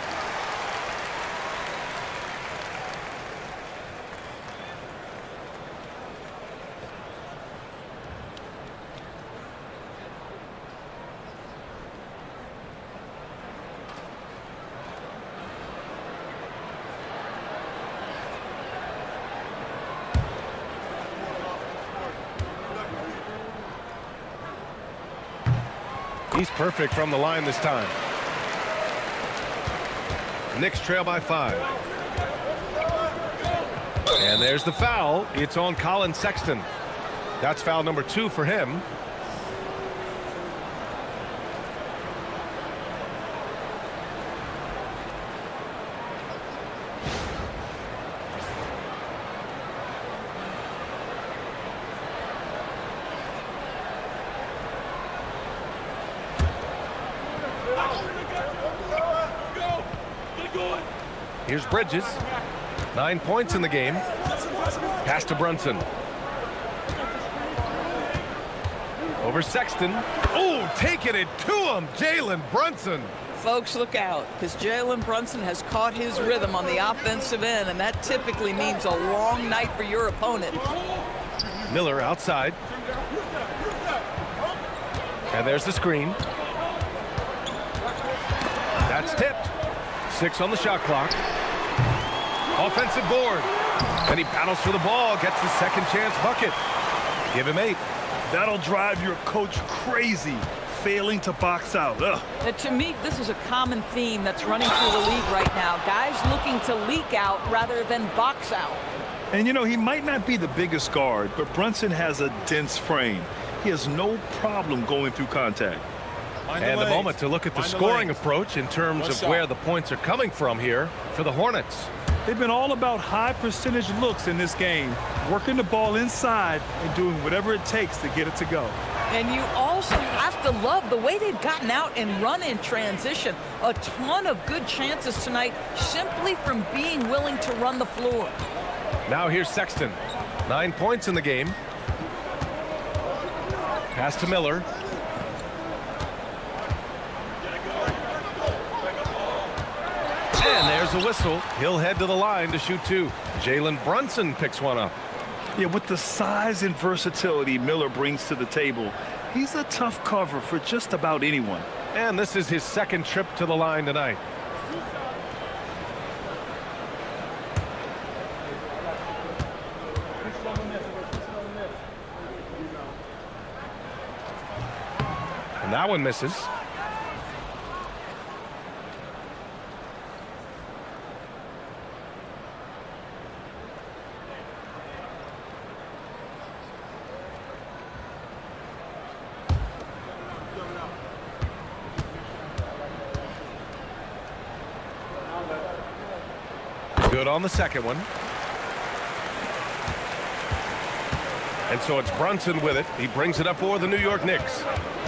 He's perfect from the line this time. Knicks trail by 5. And there's the foul. It's on Colin Sexton. That's foul number 2 for him. Here's Bridges. 9 points in the game. Pass to Brunson. Over Sexton. Oh, taking it to him, Jalen Brunson. Folks, look out, because Jalen Brunson has caught his rhythm on the offensive end, and that typically means a long night for your opponent. Miller outside. And there's the screen. That's tipped. 6 on the shot clock. Offensive board. And he battles for the ball. Gets the second chance bucket. Give him 8. That'll drive your coach crazy, failing to box out. To me, this is a common theme that's running through the league right now. Guys looking to leak out rather than box out. And, you know, he might not be the biggest guard, but Brunson has a dense frame. He has no problem going through contact. And the moment to look at the scoring approach in terms of where the points are coming from here for the Hornets. They've been all about high percentage looks in this game, working the ball inside and doing whatever it takes to get it to go. And you also have to love the way they've gotten out and run in transition. A ton of good chances tonight simply from being willing to run the floor. Now here's Sexton. 9 points in the game. Pass to Miller. And there's a whistle. He'll head to the line to shoot 2. Jalen Brunson picks one up. Yeah, with the size and versatility Miller brings to the table, he's a tough cover for just about anyone. And this is his second trip to the line tonight. And that one misses. Good on the second one. And so it's Brunson with it. He brings it up for the New York Knicks.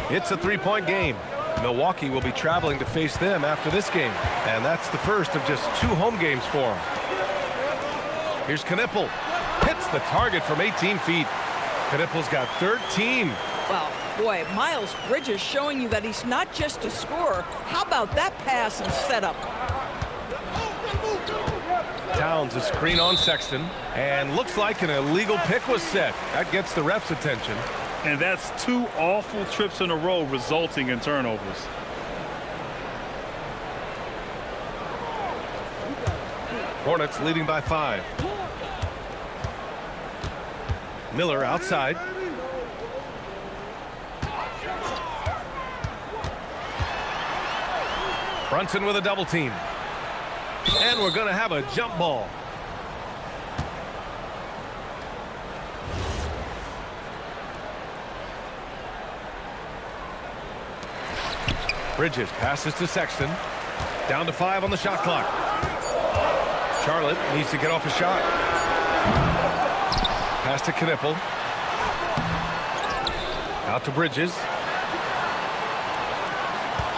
It's a 3-point game. Milwaukee will be traveling to face them after this game. And that's the first of just 2 home games for them. Here's Knipple. Hits the target from 18 feet. Knipple's got 13. Well, boy, Miles Bridges showing you that he's not just a scorer. How about that pass and setup? Towns a screen on Sexton, and looks like an illegal pick was set. That gets the ref's attention. And that's 2 awful trips in a row resulting in turnovers. Hornets leading by 5. Miller outside. Brunson with a double team. And we're going to have a jump ball. Bridges passes to Sexton. Down to 5 on the shot clock. Charlotte needs to get off a shot. Pass to Knipple. Out to Bridges.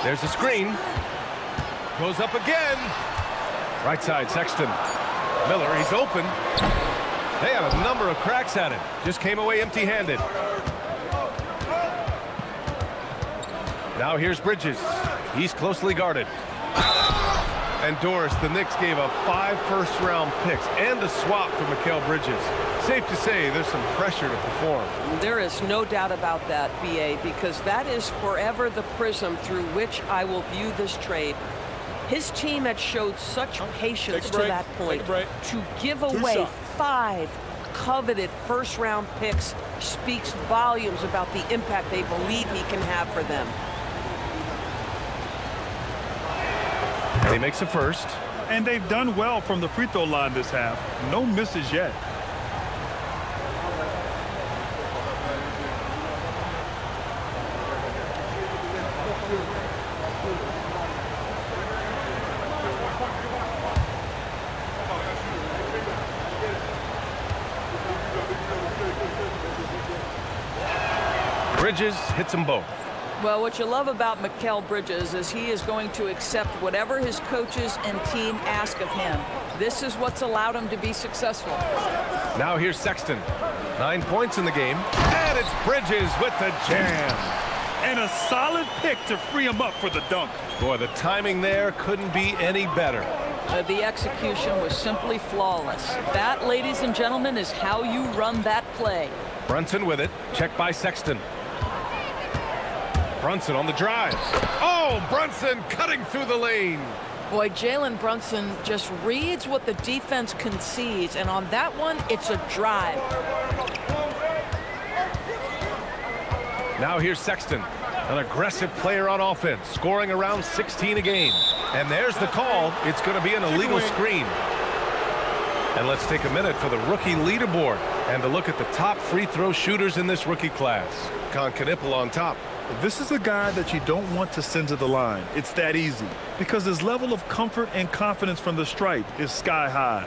There's a screen. Goes up again. Right side, Sexton. Miller, he's open. They had a number of cracks at it. Just came away empty-handed. Now here's Bridges. He's closely guarded. And Doris, the Knicks gave up 5 first-round picks and a swap for Mikal Bridges. Safe to say there's some pressure to perform. There is no doubt about that, B.A., because that is forever the prism through which I will view this trade. His team had showed such patience to that point. To give away 5 coveted first-round picks speaks volumes about the impact they believe he can have for them. And he makes a first. And they've done well from the free throw line this half. No misses yet. Bridges hits them both. Well, what you love about Mikal Bridges is he is going to accept whatever his coaches and team ask of him. This is what's allowed him to be successful. Now here's Sexton. 9 points in the game. And it's Bridges with the jam. And a solid pick to free him up for the dunk. Boy, the timing there couldn't be any better. The execution was simply flawless. That, ladies and gentlemen, is how you run that play. Brunson with it. Checked by Sexton. Brunson on the drive. Oh, Brunson cutting through the lane. Boy, Jalen Brunson just reads what the defense concedes, and on that one, it's a drive. Now here's Sexton, an aggressive player on offense, scoring around 16 a game. And there's the call. It's going to be an illegal screen. And let's take a minute for the rookie leaderboard and to look at the top free throw shooters in this rookie class. Knipple on top. This is a guy that you don't want to send to the line. It's that easy because his level of comfort and confidence from the stripe is sky high.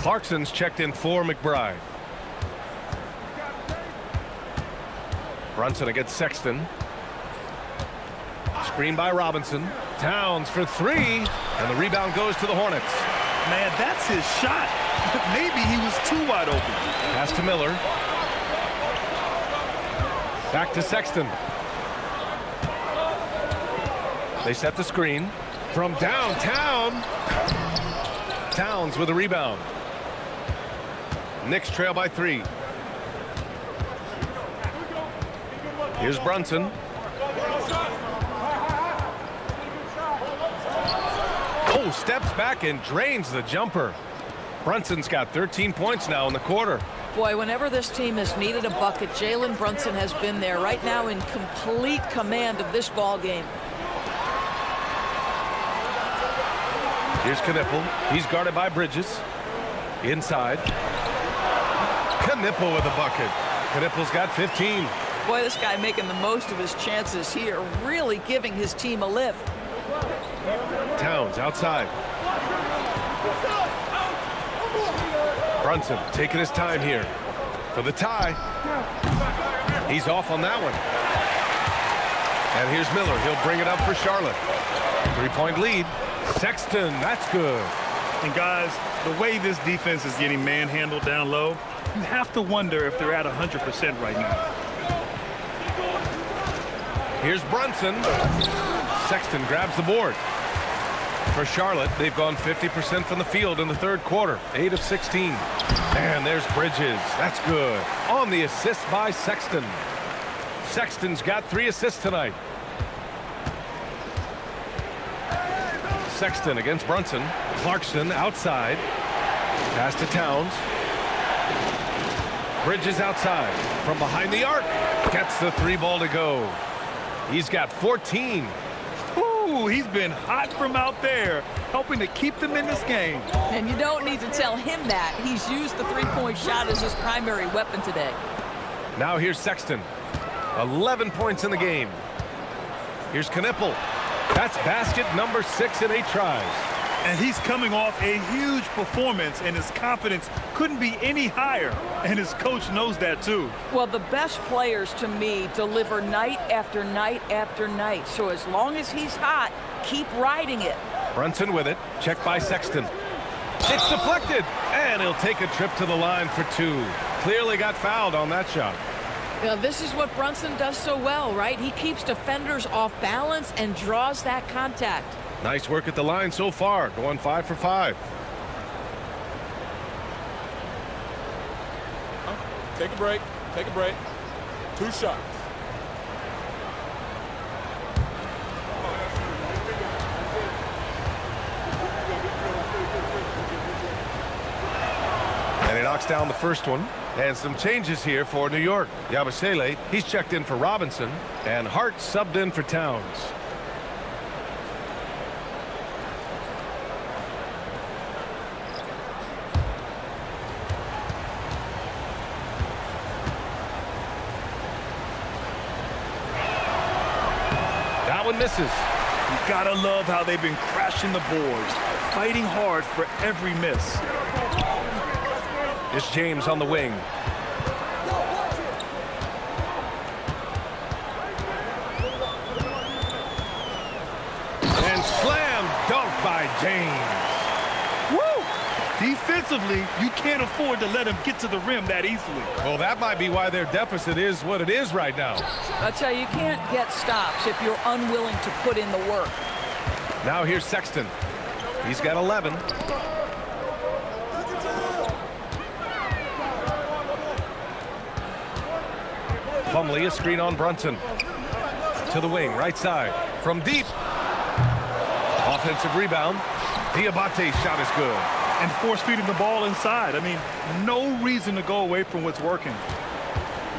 Clarkson's checked in for McBride. Brunson against Sexton. Screen by Robinson. Towns for 3, and the rebound goes to the Hornets. Man, that's his shot. Maybe he was too wide open. Pass to Miller. Back to Sexton. They set the screen from downtown. Towns with a rebound. Knicks trail by 3. Here's Brunson. Oh, steps back and drains the jumper. Brunson's got 13 points now in the quarter. Boy, whenever this team has needed a bucket, Jalen Brunson has been there, right now in complete command of this ball game. Here's Knipple. He's guarded by Bridges. Inside. Knipple with a bucket. Knipple's got 15. Boy, this guy making the most of his chances here, really giving his team a lift. Towns outside. Brunson taking his time here for the tie. He's off on that one. And here's Miller. He'll bring it up for Charlotte. 3-point lead. Sexton, that's good. And guys, the way this defense is getting manhandled down low, you have to wonder if they're at 100% right now. Here's Brunson. Sexton grabs the board. For Charlotte, they've gone 50% from the field in the third quarter, 8 of 16. And there's Bridges. That's good. On the assist by Sexton. Sexton's got 3 assists tonight. Sexton against Brunson. Clarkson outside. Pass to Towns. Bridges outside. From behind the arc. Gets the 3 ball to go. He's got 14. Ooh, he's been hot from out there, helping to keep them in this game. And you don't need to tell him that. He's used the three-point shot as his primary weapon today. Now here's Sexton. 11 points in the game. Here's Knipple. That's basket number 6 in 8 tries. And he's coming off a huge performance, and his confidence couldn't be any higher. And his coach knows that, too. Well, the best players, to me, deliver night after night after night. So as long as he's hot, keep riding it. Brunson with it. Checked by Sexton. It's deflected. And he'll take a trip to the line for 2. Clearly got fouled on that shot. Now, this is what Brunson does so well, right? He keeps defenders off balance and draws that contact. Nice work at the line so far, going 5 for 5. Take a break. Take a break. 2 shots. And he knocks down the first one. And some changes here for New York. Yabusele, he's checked in for Robinson. And Hart subbed in for Towns. That one misses. You gotta love how they've been crashing the boards, fighting hard for every miss. It's James on the wing. And slam dunk by James. Woo! Defensively, you can't afford to let him get to the rim that easily. Well, that might be why their deficit is what it is right now. I tell you, you can't get stops if you're unwilling to put in the work. Now here's Sexton. He's got 11. Plumlee, a screen on Brunson. To the wing, right side. From deep. Offensive rebound. Diabate's shot is good. And force-feeding the ball inside. I mean, no reason to go away from what's working.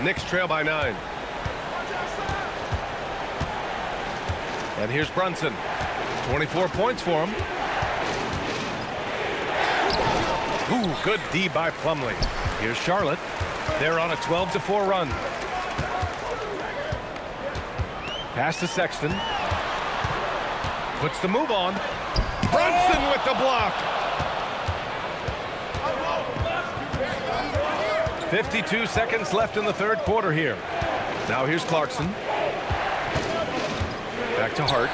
Knicks trail by 9. And here's Brunson. 24 points for him. Ooh, good D by Plumlee. Here's Charlotte. They're on a 12-4 run. Pass to Sexton. Puts the move on. Brunson with the block. 52 seconds left in the third quarter here. Now here's Clarkson. Back to Hart.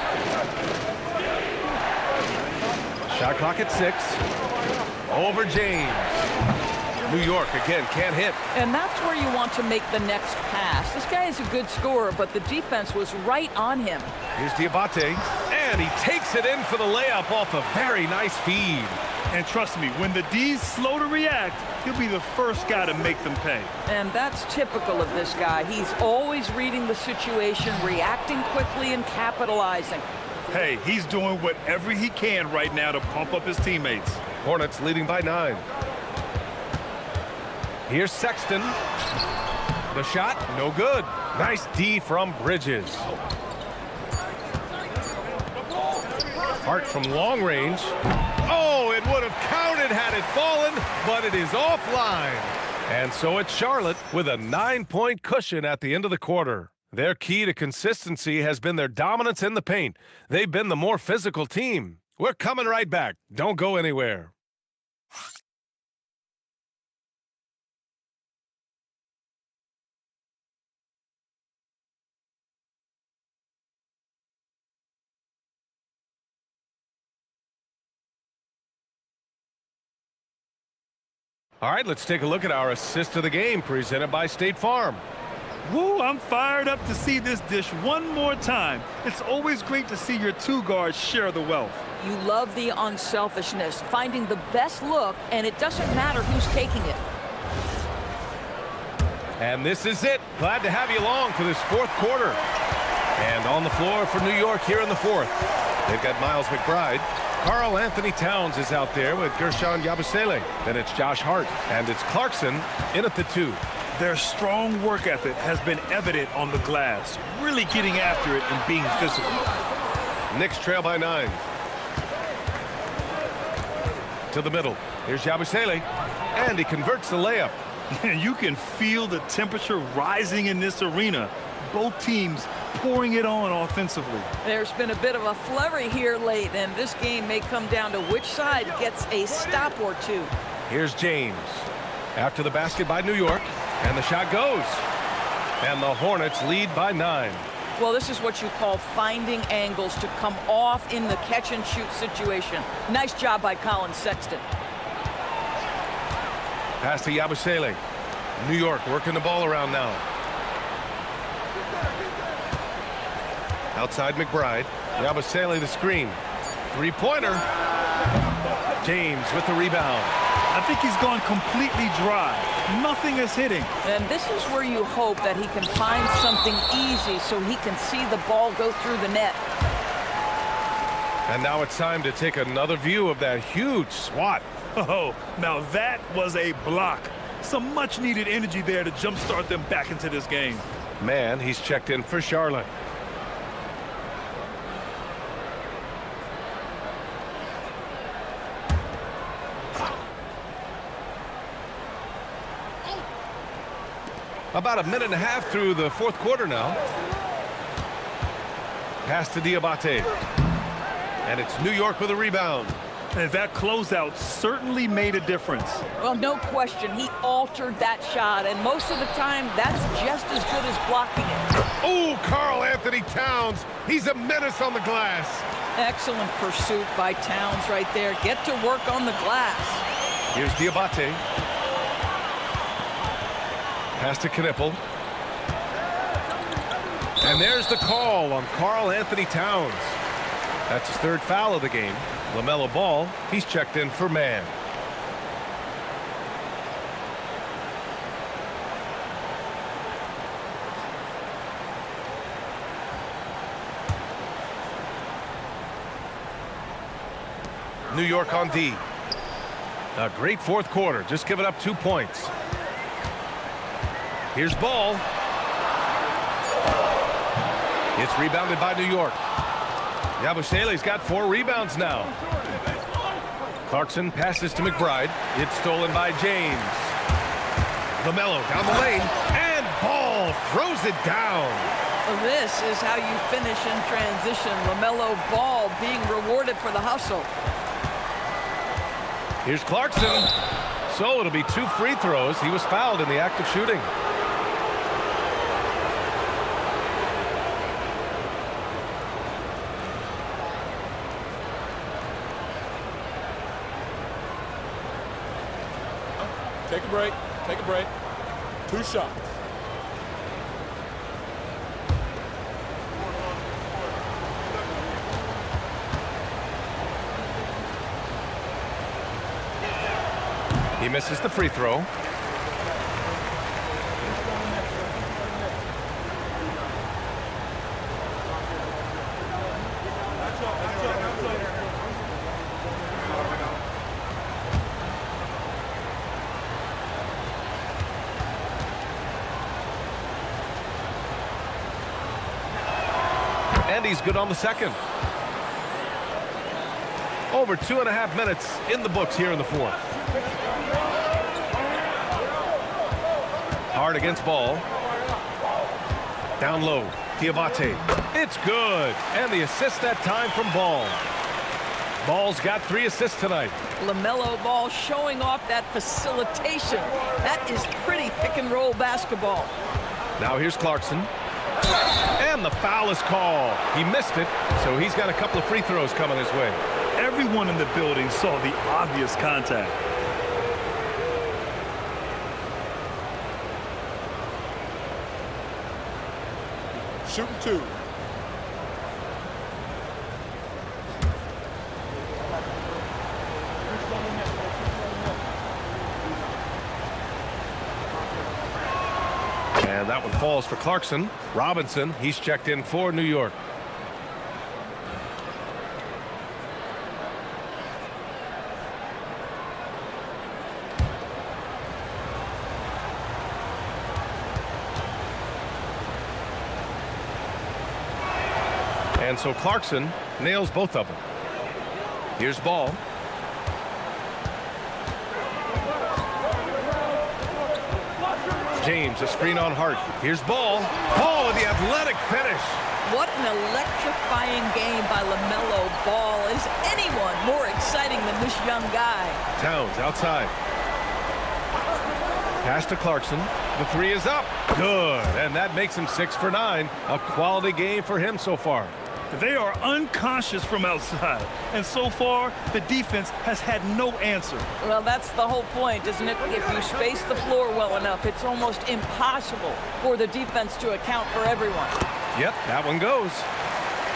Shot clock at 6. Over James. New York again can't hit. And that's where you want to make the next pass. This guy is a good scorer, but the defense was right on him. Here's Diabate, and he takes it in for the layup off a very nice feed. And trust me, when the D's slow to react, he'll be the first guy to make them pay. And that's typical of this guy. He's always reading the situation, reacting quickly, and capitalizing. Hey, he's doing whatever he can right now to pump up his teammates. Hornets leading by 9. Here's Sexton. The shot, no good. Nice D from Bridges. Hart from long range. Oh, it would have counted had it fallen, but it is offline. And so it's Charlotte with a 9-point cushion at the end of the quarter. Their key to consistency has been their dominance in the paint. They've been the more physical team. We're coming right back. Don't go anywhere. All right, let's take a look at our assist of the game presented by State Farm. Woo, I'm fired up to see this dish one more time. It's always great to see your two guards share the wealth. You love the unselfishness, finding the best look, and it doesn't matter who's taking it. And this is it. Glad to have you along for this fourth quarter. And on the floor for New York here in the fourth. They've got Miles McBride. Karl-Anthony Towns is out there with Guerschon Yabusele. Then it's Josh Hart. And it's Clarkson in at the 2. Their strong work ethic has been evident on the glass, really getting after it and being physical. Knicks trail by 9. To the middle. Here's Yabusele. And he converts the layup. You can feel the temperature rising in this arena. Both teams pouring it on offensively. There's been a bit of a flurry here late, and this game may come down to which side gets a stop or two. Here's James. After the basket by New York, and the shot goes. And the Hornets lead by 9. Well, this is what you call finding angles to come off in the catch-and-shoot situation. Nice job by Colin Sexton. Pass to Yabusele. New York working the ball around now. Outside McBride. Yabusele the screen. Three-pointer. James with the rebound. I think he's gone completely dry. Nothing is hitting. And this is where you hope that he can find something easy so he can see the ball go through the net. And now it's time to take another view of that huge swat. Oh, now that was a block. Some much-needed energy there to jumpstart them back into this game. Man, he's checked in for Charlotte. About a minute and a half through the fourth quarter now. Pass to Diabate. And it's New York with a rebound. And that closeout certainly made a difference. Well, no question. He altered that shot, and most of the time, that's just as good as blocking it. Oh, Karl-Anthony Towns. He's a menace on the glass. Excellent pursuit by Towns right there. Get to work on the glass. Here's Diabate. Pass to Knipple. And there's the call on Karl-Anthony Towns. That's his third foul of the game. LaMelo Ball, he's checked in for man. New York on D. A great fourth quarter, just giving up 2 points. Here's Ball. It's rebounded by New York. Yabusele's got 4 rebounds now. Clarkson passes to McBride. It's stolen by James. LaMelo down the lane, and Ball throws it down. Well, this is how you finish in transition. LaMelo Ball being rewarded for the hustle. Here's Clarkson. So it'll be 2 free throws. He was fouled in the act of shooting. Take a break. Take a break. 2 shots. He misses the free throw. And he's good on the second. Over 2.5 minutes in the books here in the fourth. Hard against Ball. Down low. Diabate. It's good. And the assist that time from Ball. Ball's got 3 assists tonight. LaMelo Ball showing off that facilitation. That is pretty pick-and-roll basketball. Now here's Clarkson. And the foul is called. He missed it, so he's got a couple of free throws coming his way. Everyone in the building saw the obvious contact. Shooting 2. And that one falls for Clarkson. Robinson, he's checked in for New York. And so Clarkson nails both of them. Here's ball. James, a screen on Hart. Here's ball. Ball with the athletic finish. What an electrifying game by LaMelo Ball. Is anyone more exciting than this young guy? Towns outside. Pass to Clarkson. The three is up. Good. And that makes him 6 for 9. A quality game for him so far. They are unconscious from outside, and so far, the defense has had no answer. Well, that's the whole point, isn't it? If you space the floor well enough, it's almost impossible for the defense to account for everyone. Yep, that one goes.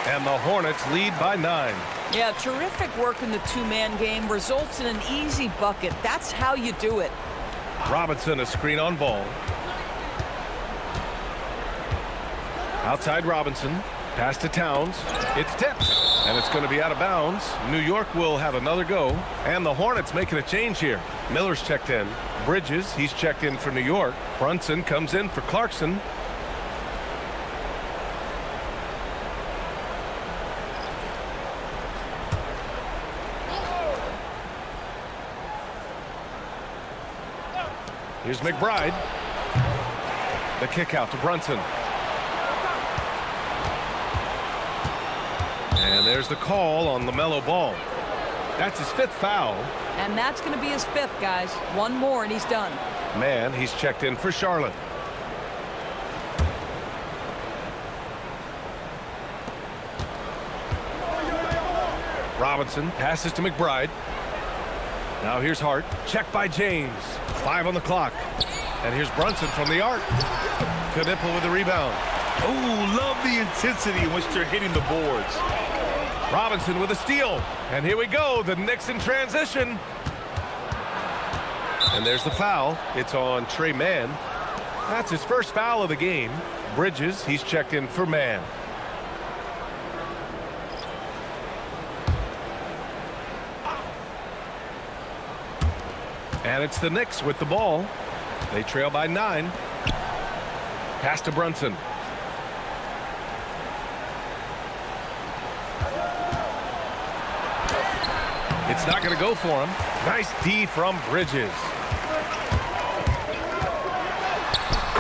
And the Hornets lead by 9. Yeah, terrific work in the two-man game results in an easy bucket. That's how you do it. Robinson, a screen on ball. Outside Robinson. Pass to Towns. It's tipped, and it's going to be out of bounds. New York will have another go, and the Hornets making a change here. Miller's checked in. Bridges, he's checked in for New York. Brunson comes in for Clarkson. Here's McBride. The kick out to Brunson. And there's the call on LaMelo Ball. That's his 5th foul. And that's going to be his 5th, guys. One more and he's done. Man, he's checked in for Charlotte. Robinson passes to McBride. Now here's Hart. Check by James. 5 on the clock. And here's Brunson from the arc. Knipple with the rebound. Oh, love the intensity in which they're hitting the boards. Robinson with a steal. And here we go. The Knicks in transition. And there's the foul. It's on Trey Mann. That's his first foul of the game. Bridges, he's checked in for Mann. And it's the Knicks with the ball. They trail by 9. Pass to Brunson. It's not going to go for him. Nice D from Bridges.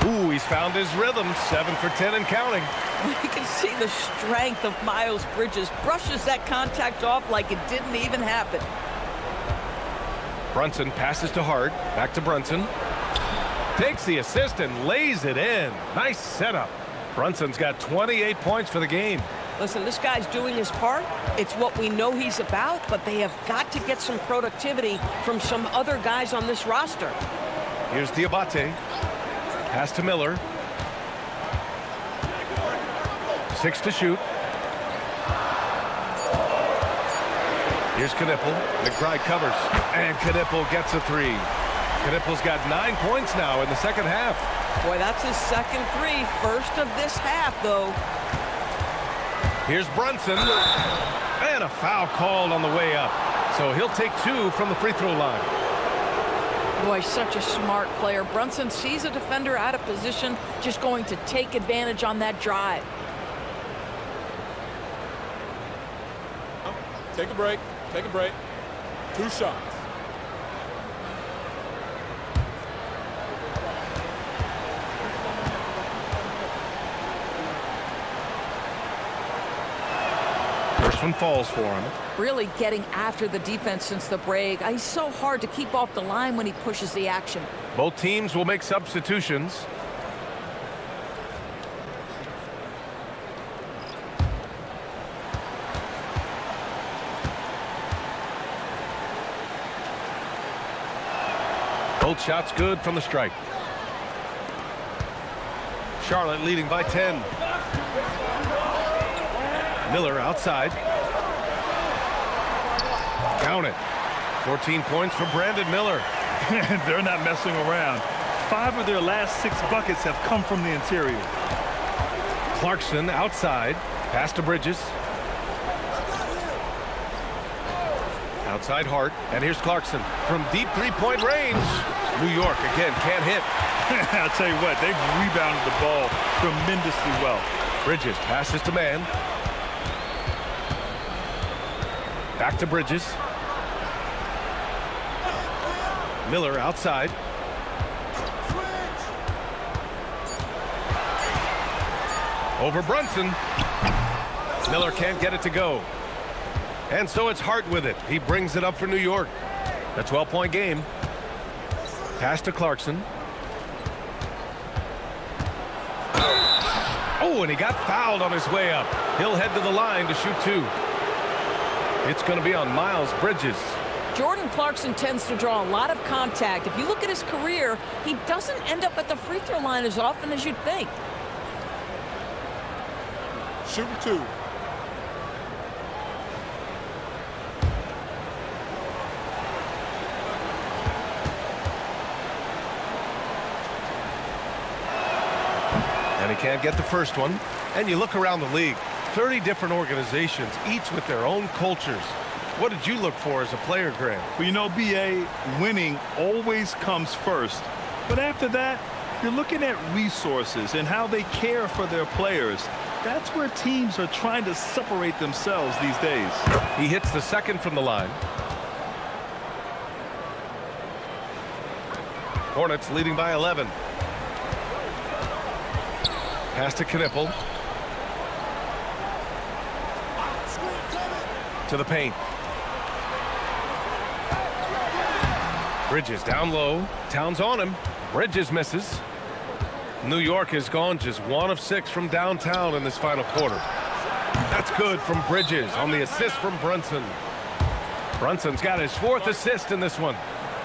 Ooh, he's found his rhythm. 7 for 10 and counting. You can see the strength of Miles Bridges. Brushes that contact off like it didn't even happen. Brunson passes to Hart. Back to Brunson. Takes the assist and lays it in. Nice setup. Brunson's got 28 points for the game. Listen, this guy's doing his part. It's what we know he's about, but they have got to get some productivity from some other guys on this roster. Here's Diabate. Pass to Miller. 6 to shoot. Here's Knipple. McBride covers. And Knipple gets a 3. Knipple's got 9 points now in the second half. Boy, that's his second 3. First of this half, though. Here's Brunson. And a foul called on the way up. So he'll take 2 from the free throw line. Boy, such a smart player. Brunson sees a defender out of position, just going to take advantage on that drive. Take a break. Take a break. 2 shots. First one falls for him. Really getting after the defense since the break. He's so hard to keep off the line when he pushes the action. Both teams will make substitutions. Both shots good from the strike. Charlotte leading by 10. Miller outside. Count it. 14 points for Brandon Miller. They're not messing around. 5 of their last 6 buckets have come from the interior. Clarkson outside. Pass to Bridges. Outside Hart. And here's Clarkson from deep three-point range. New York again can't hit. I'll tell you what, they've rebounded the ball tremendously well. Bridges passes to man. Back to Bridges. Miller outside. Over Brunson. Miller can't get it to go. And so it's Hart with it. He brings it up for New York. A 12-point game. Pass to Clarkson. Oh, and he got fouled on his way up. He'll head to the line to shoot 2. It's going to be on Miles Bridges. Jordan Clarkson tends to draw a lot of contact. If you look at his career, he doesn't end up at the free throw line as often as you'd think. Shooting 2. And he can't get the first one. And you look around the league, 30 different organizations, each with their own cultures. What did you look for as a player, Grant? Well, you know, B.A., winning always comes first. But after that, you're looking at resources and how they care for their players. That's where teams are trying to separate themselves these days. He hits the second from the line. Hornets leading by 11. Pass to Knippel. To the paint. Bridges down low. Towns on him. Bridges misses. New York has gone just 1 of 6 from downtown in this final quarter. That's good from Bridges on the assist from Brunson. Brunson's got his 4th assist in this one.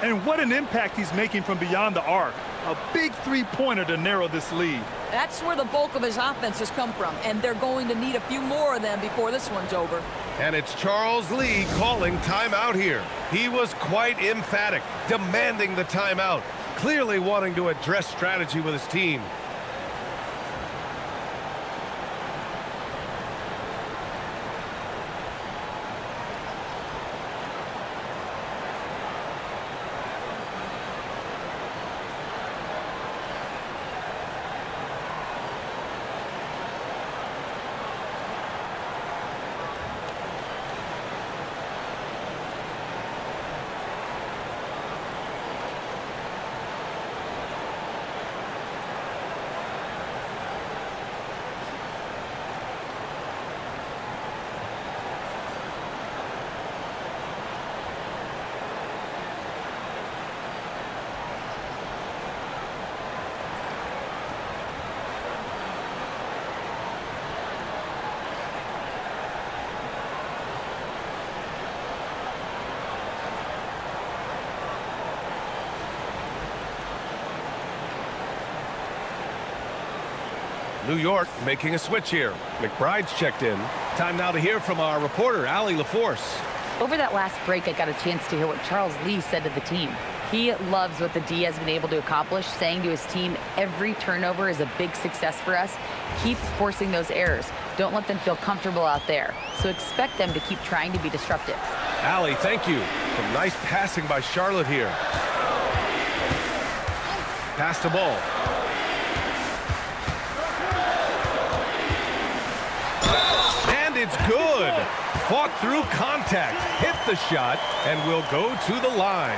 And what an impact he's making from beyond the arc. A big three-pointer to narrow this lead. That's where the bulk of his offense has come from, and they're going to need a few more of them before this one's over. And it's Charles Lee calling timeout here. He was quite emphatic, demanding the timeout, clearly wanting to address strategy with his team. New York making a switch here. McBride's checked in. Time now to hear from our reporter, Allie LaForce. Over that last break, I got a chance to hear what Charles Lee said to the team. He loves what the D has been able to accomplish, saying to his team, every turnover is a big success for us. Keep forcing those errors. Don't let them feel comfortable out there. So expect them to keep trying to be disruptive. Allie, thank you. Some nice passing by Charlotte here. Pass the ball. And it's good. Fought through contact, hit the shot, and will go to the line.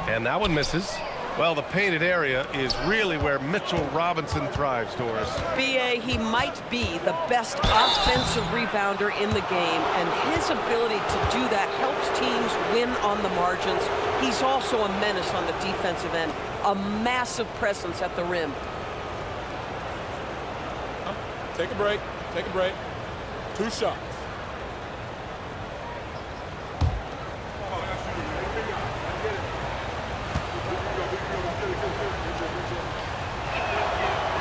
And that one misses. Well, the painted area is really where Mitchell Robinson thrives, Doris. B.A., he might be the best offensive rebounder in the game, and his ability to do that helps teams win on the margins. He's also a menace on the defensive end, a massive presence at the rim. Take a break. Take a break. 2 shots.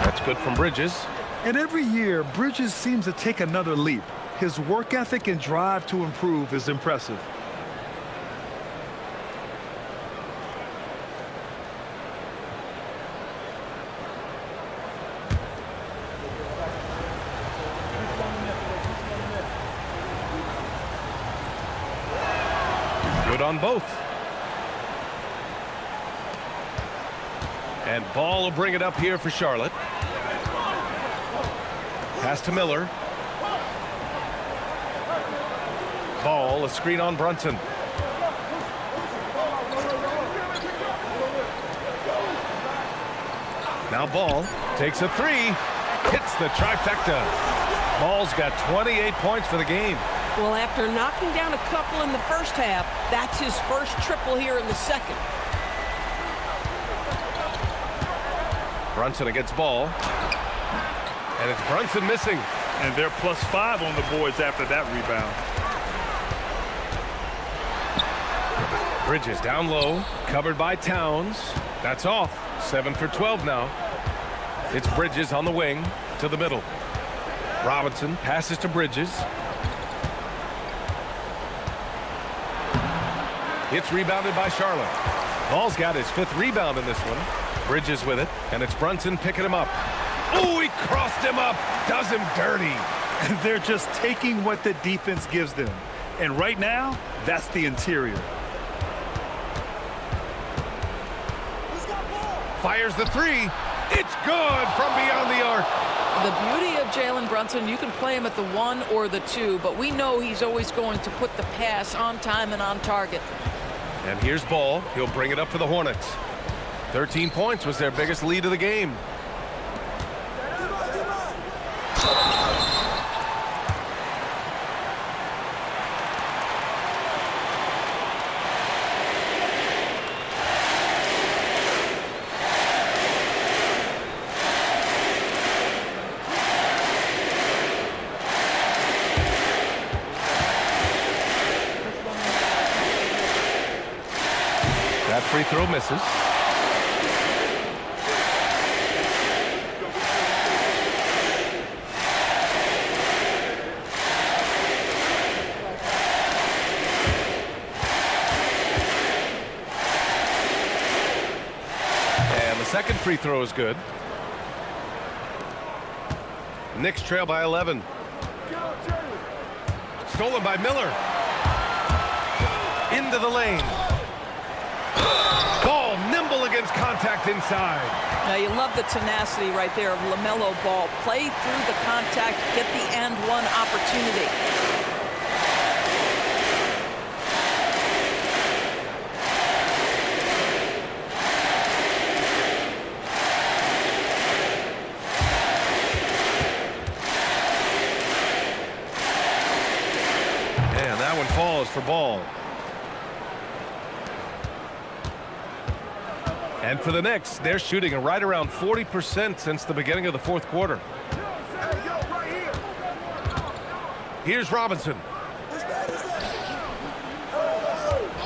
That's good from Bridges. And every year, Bridges seems to take another leap. His work ethic and drive to improve is impressive. Good on both. And Ball will bring it up here for Charlotte. Pass to Miller. Ball, a screen on Brunson. Now Ball takes a 3. Hits the trifecta. Ball's got 28 points for the game. Well, after knocking down a couple in the first half, that's his first triple here in the second. Brunson against Ball. And it's Brunson missing. And they're +5 on the boards after that rebound. Bridges down low, covered by Towns. That's off. 7 for 12 now. It's Bridges on the wing to the middle. Robinson passes to Bridges. It's rebounded by Charlotte. Ball's got his 5th rebound in this one. Bridges with it, and it's Brunson picking him up. Oh, he crossed him up. Does him dirty. They're just taking what the defense gives them. And right now, that's the interior. Fires the 3. It's good from beyond the arc. The beauty of Jalen Brunson, you can play him at the 1 or the 2, but we know he's always going to put the pass on time and on target. And here's Ball. He'll bring it up for the Hornets. 13 points was their biggest lead of the game. That free throw misses. And the second free throw is good. Knicks trail by 11. Stolen by Miller. Into the lane. Ball nimble against contact inside. Now you love the tenacity right there of LaMelo Ball. Play through the contact, get the and one opportunity. And that one falls for Ball. And for the Knicks, they're shooting right around 40% since the beginning of the fourth quarter. Here's Robinson.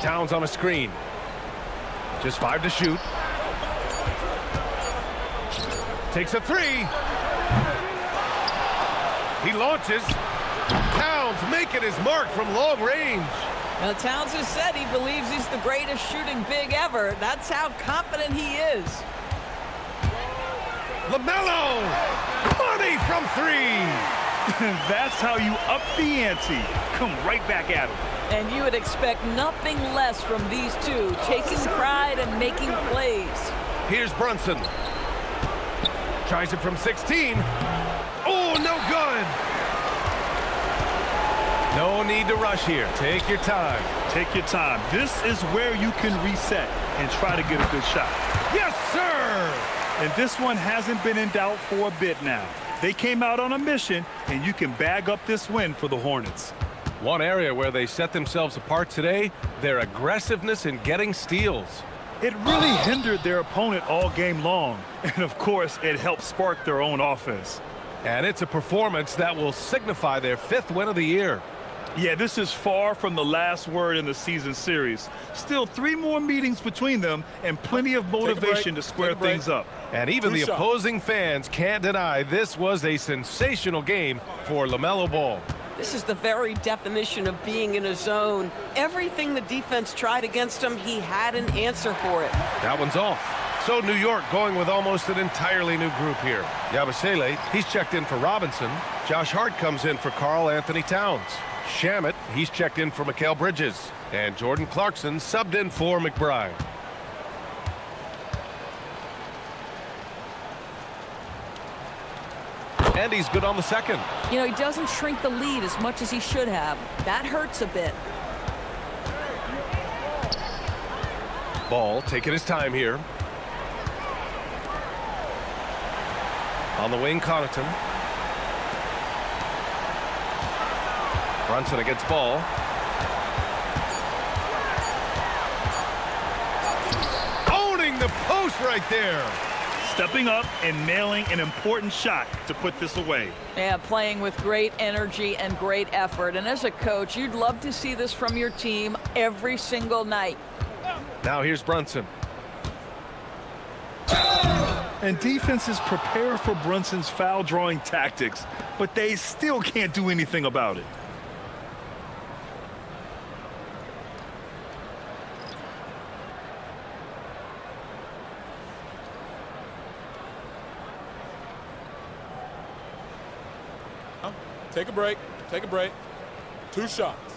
Towns on a screen. Just 5 to shoot. Takes a 3. He launches. Towns making his mark from long range. Now, Towns has said he believes he's the greatest shooting big ever. That's how confident he is. LaMelo! Money from 3! That's how you up the ante. Come right back at him. And you would expect nothing less from these two, taking pride and making plays. Here's Brunson. Tries it from 16. Oh, no good! No need to rush here. Take your time. Take your time. This is where you can reset and try to get a good shot. Yes, sir! And this one hasn't been in doubt for a bit now. They came out on a mission, and you can bag up this win for the Hornets. One area where they set themselves apart today, their aggressiveness in getting steals. It really hindered their opponent all game long. And, of course, it helped spark their own offense. And it's a performance that will signify their 5th win of the year. Yeah, this is far from the last word in the season series. Still 3 more meetings between them and plenty of motivation to square things up. And even the opposing fans can't deny this was a sensational game for LaMelo Ball. This is the very definition of being in a zone. Everything the defense tried against him, he had an answer for it. That one's off. So New York going with almost an entirely new group here. Yabusele, he's checked in for Robinson. Josh Hart comes in for Karl-Anthony Towns. Shamet, he's checked in for Mikal Bridges. And Jordan Clarkson subbed in for McBride. And he's good on the second. You know, he doesn't shrink the lead as much as he should have. That hurts a bit. Ball taking his time here. On the wing, Connaughton. Brunson against Ball. Owning the post right there. Stepping up and nailing an important shot to put this away. Yeah, playing with great energy and great effort. And as a coach, you'd love to see this from your team every single night. Now here's Brunson. And defenses prepare for Brunson's foul-drawing tactics, but they still can't do anything about it. Take a break. Take a break. 2 shots.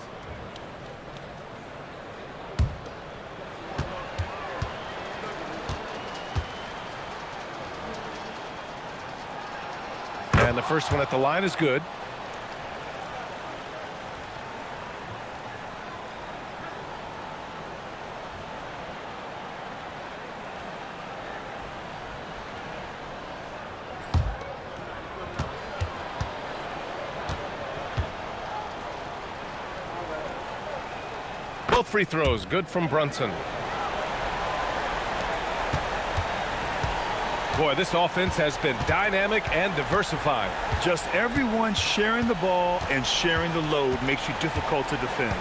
And the first one at the line is good. Both free throws good from Brunson. Boy, this offense has been dynamic and diversified. Just everyone sharing the ball and sharing the load makes you difficult to defend.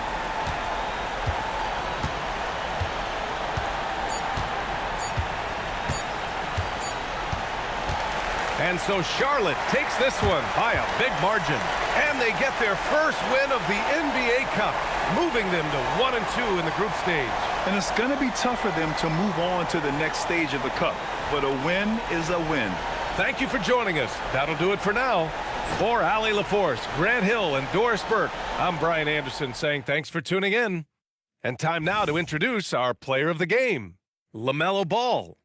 And so Charlotte takes this one by a big margin. And they get their first win of the NBA Cup, moving them to 1-2 in the group stage. And it's going to be tough for them to move on to the next stage of the Cup. But a win is a win. Thank you for joining us. That'll do it for now. For Allie LaForce, Grant Hill, and Doris Burke, I'm Brian Anderson saying thanks for tuning in. And time now to introduce our player of the game, LaMelo Ball.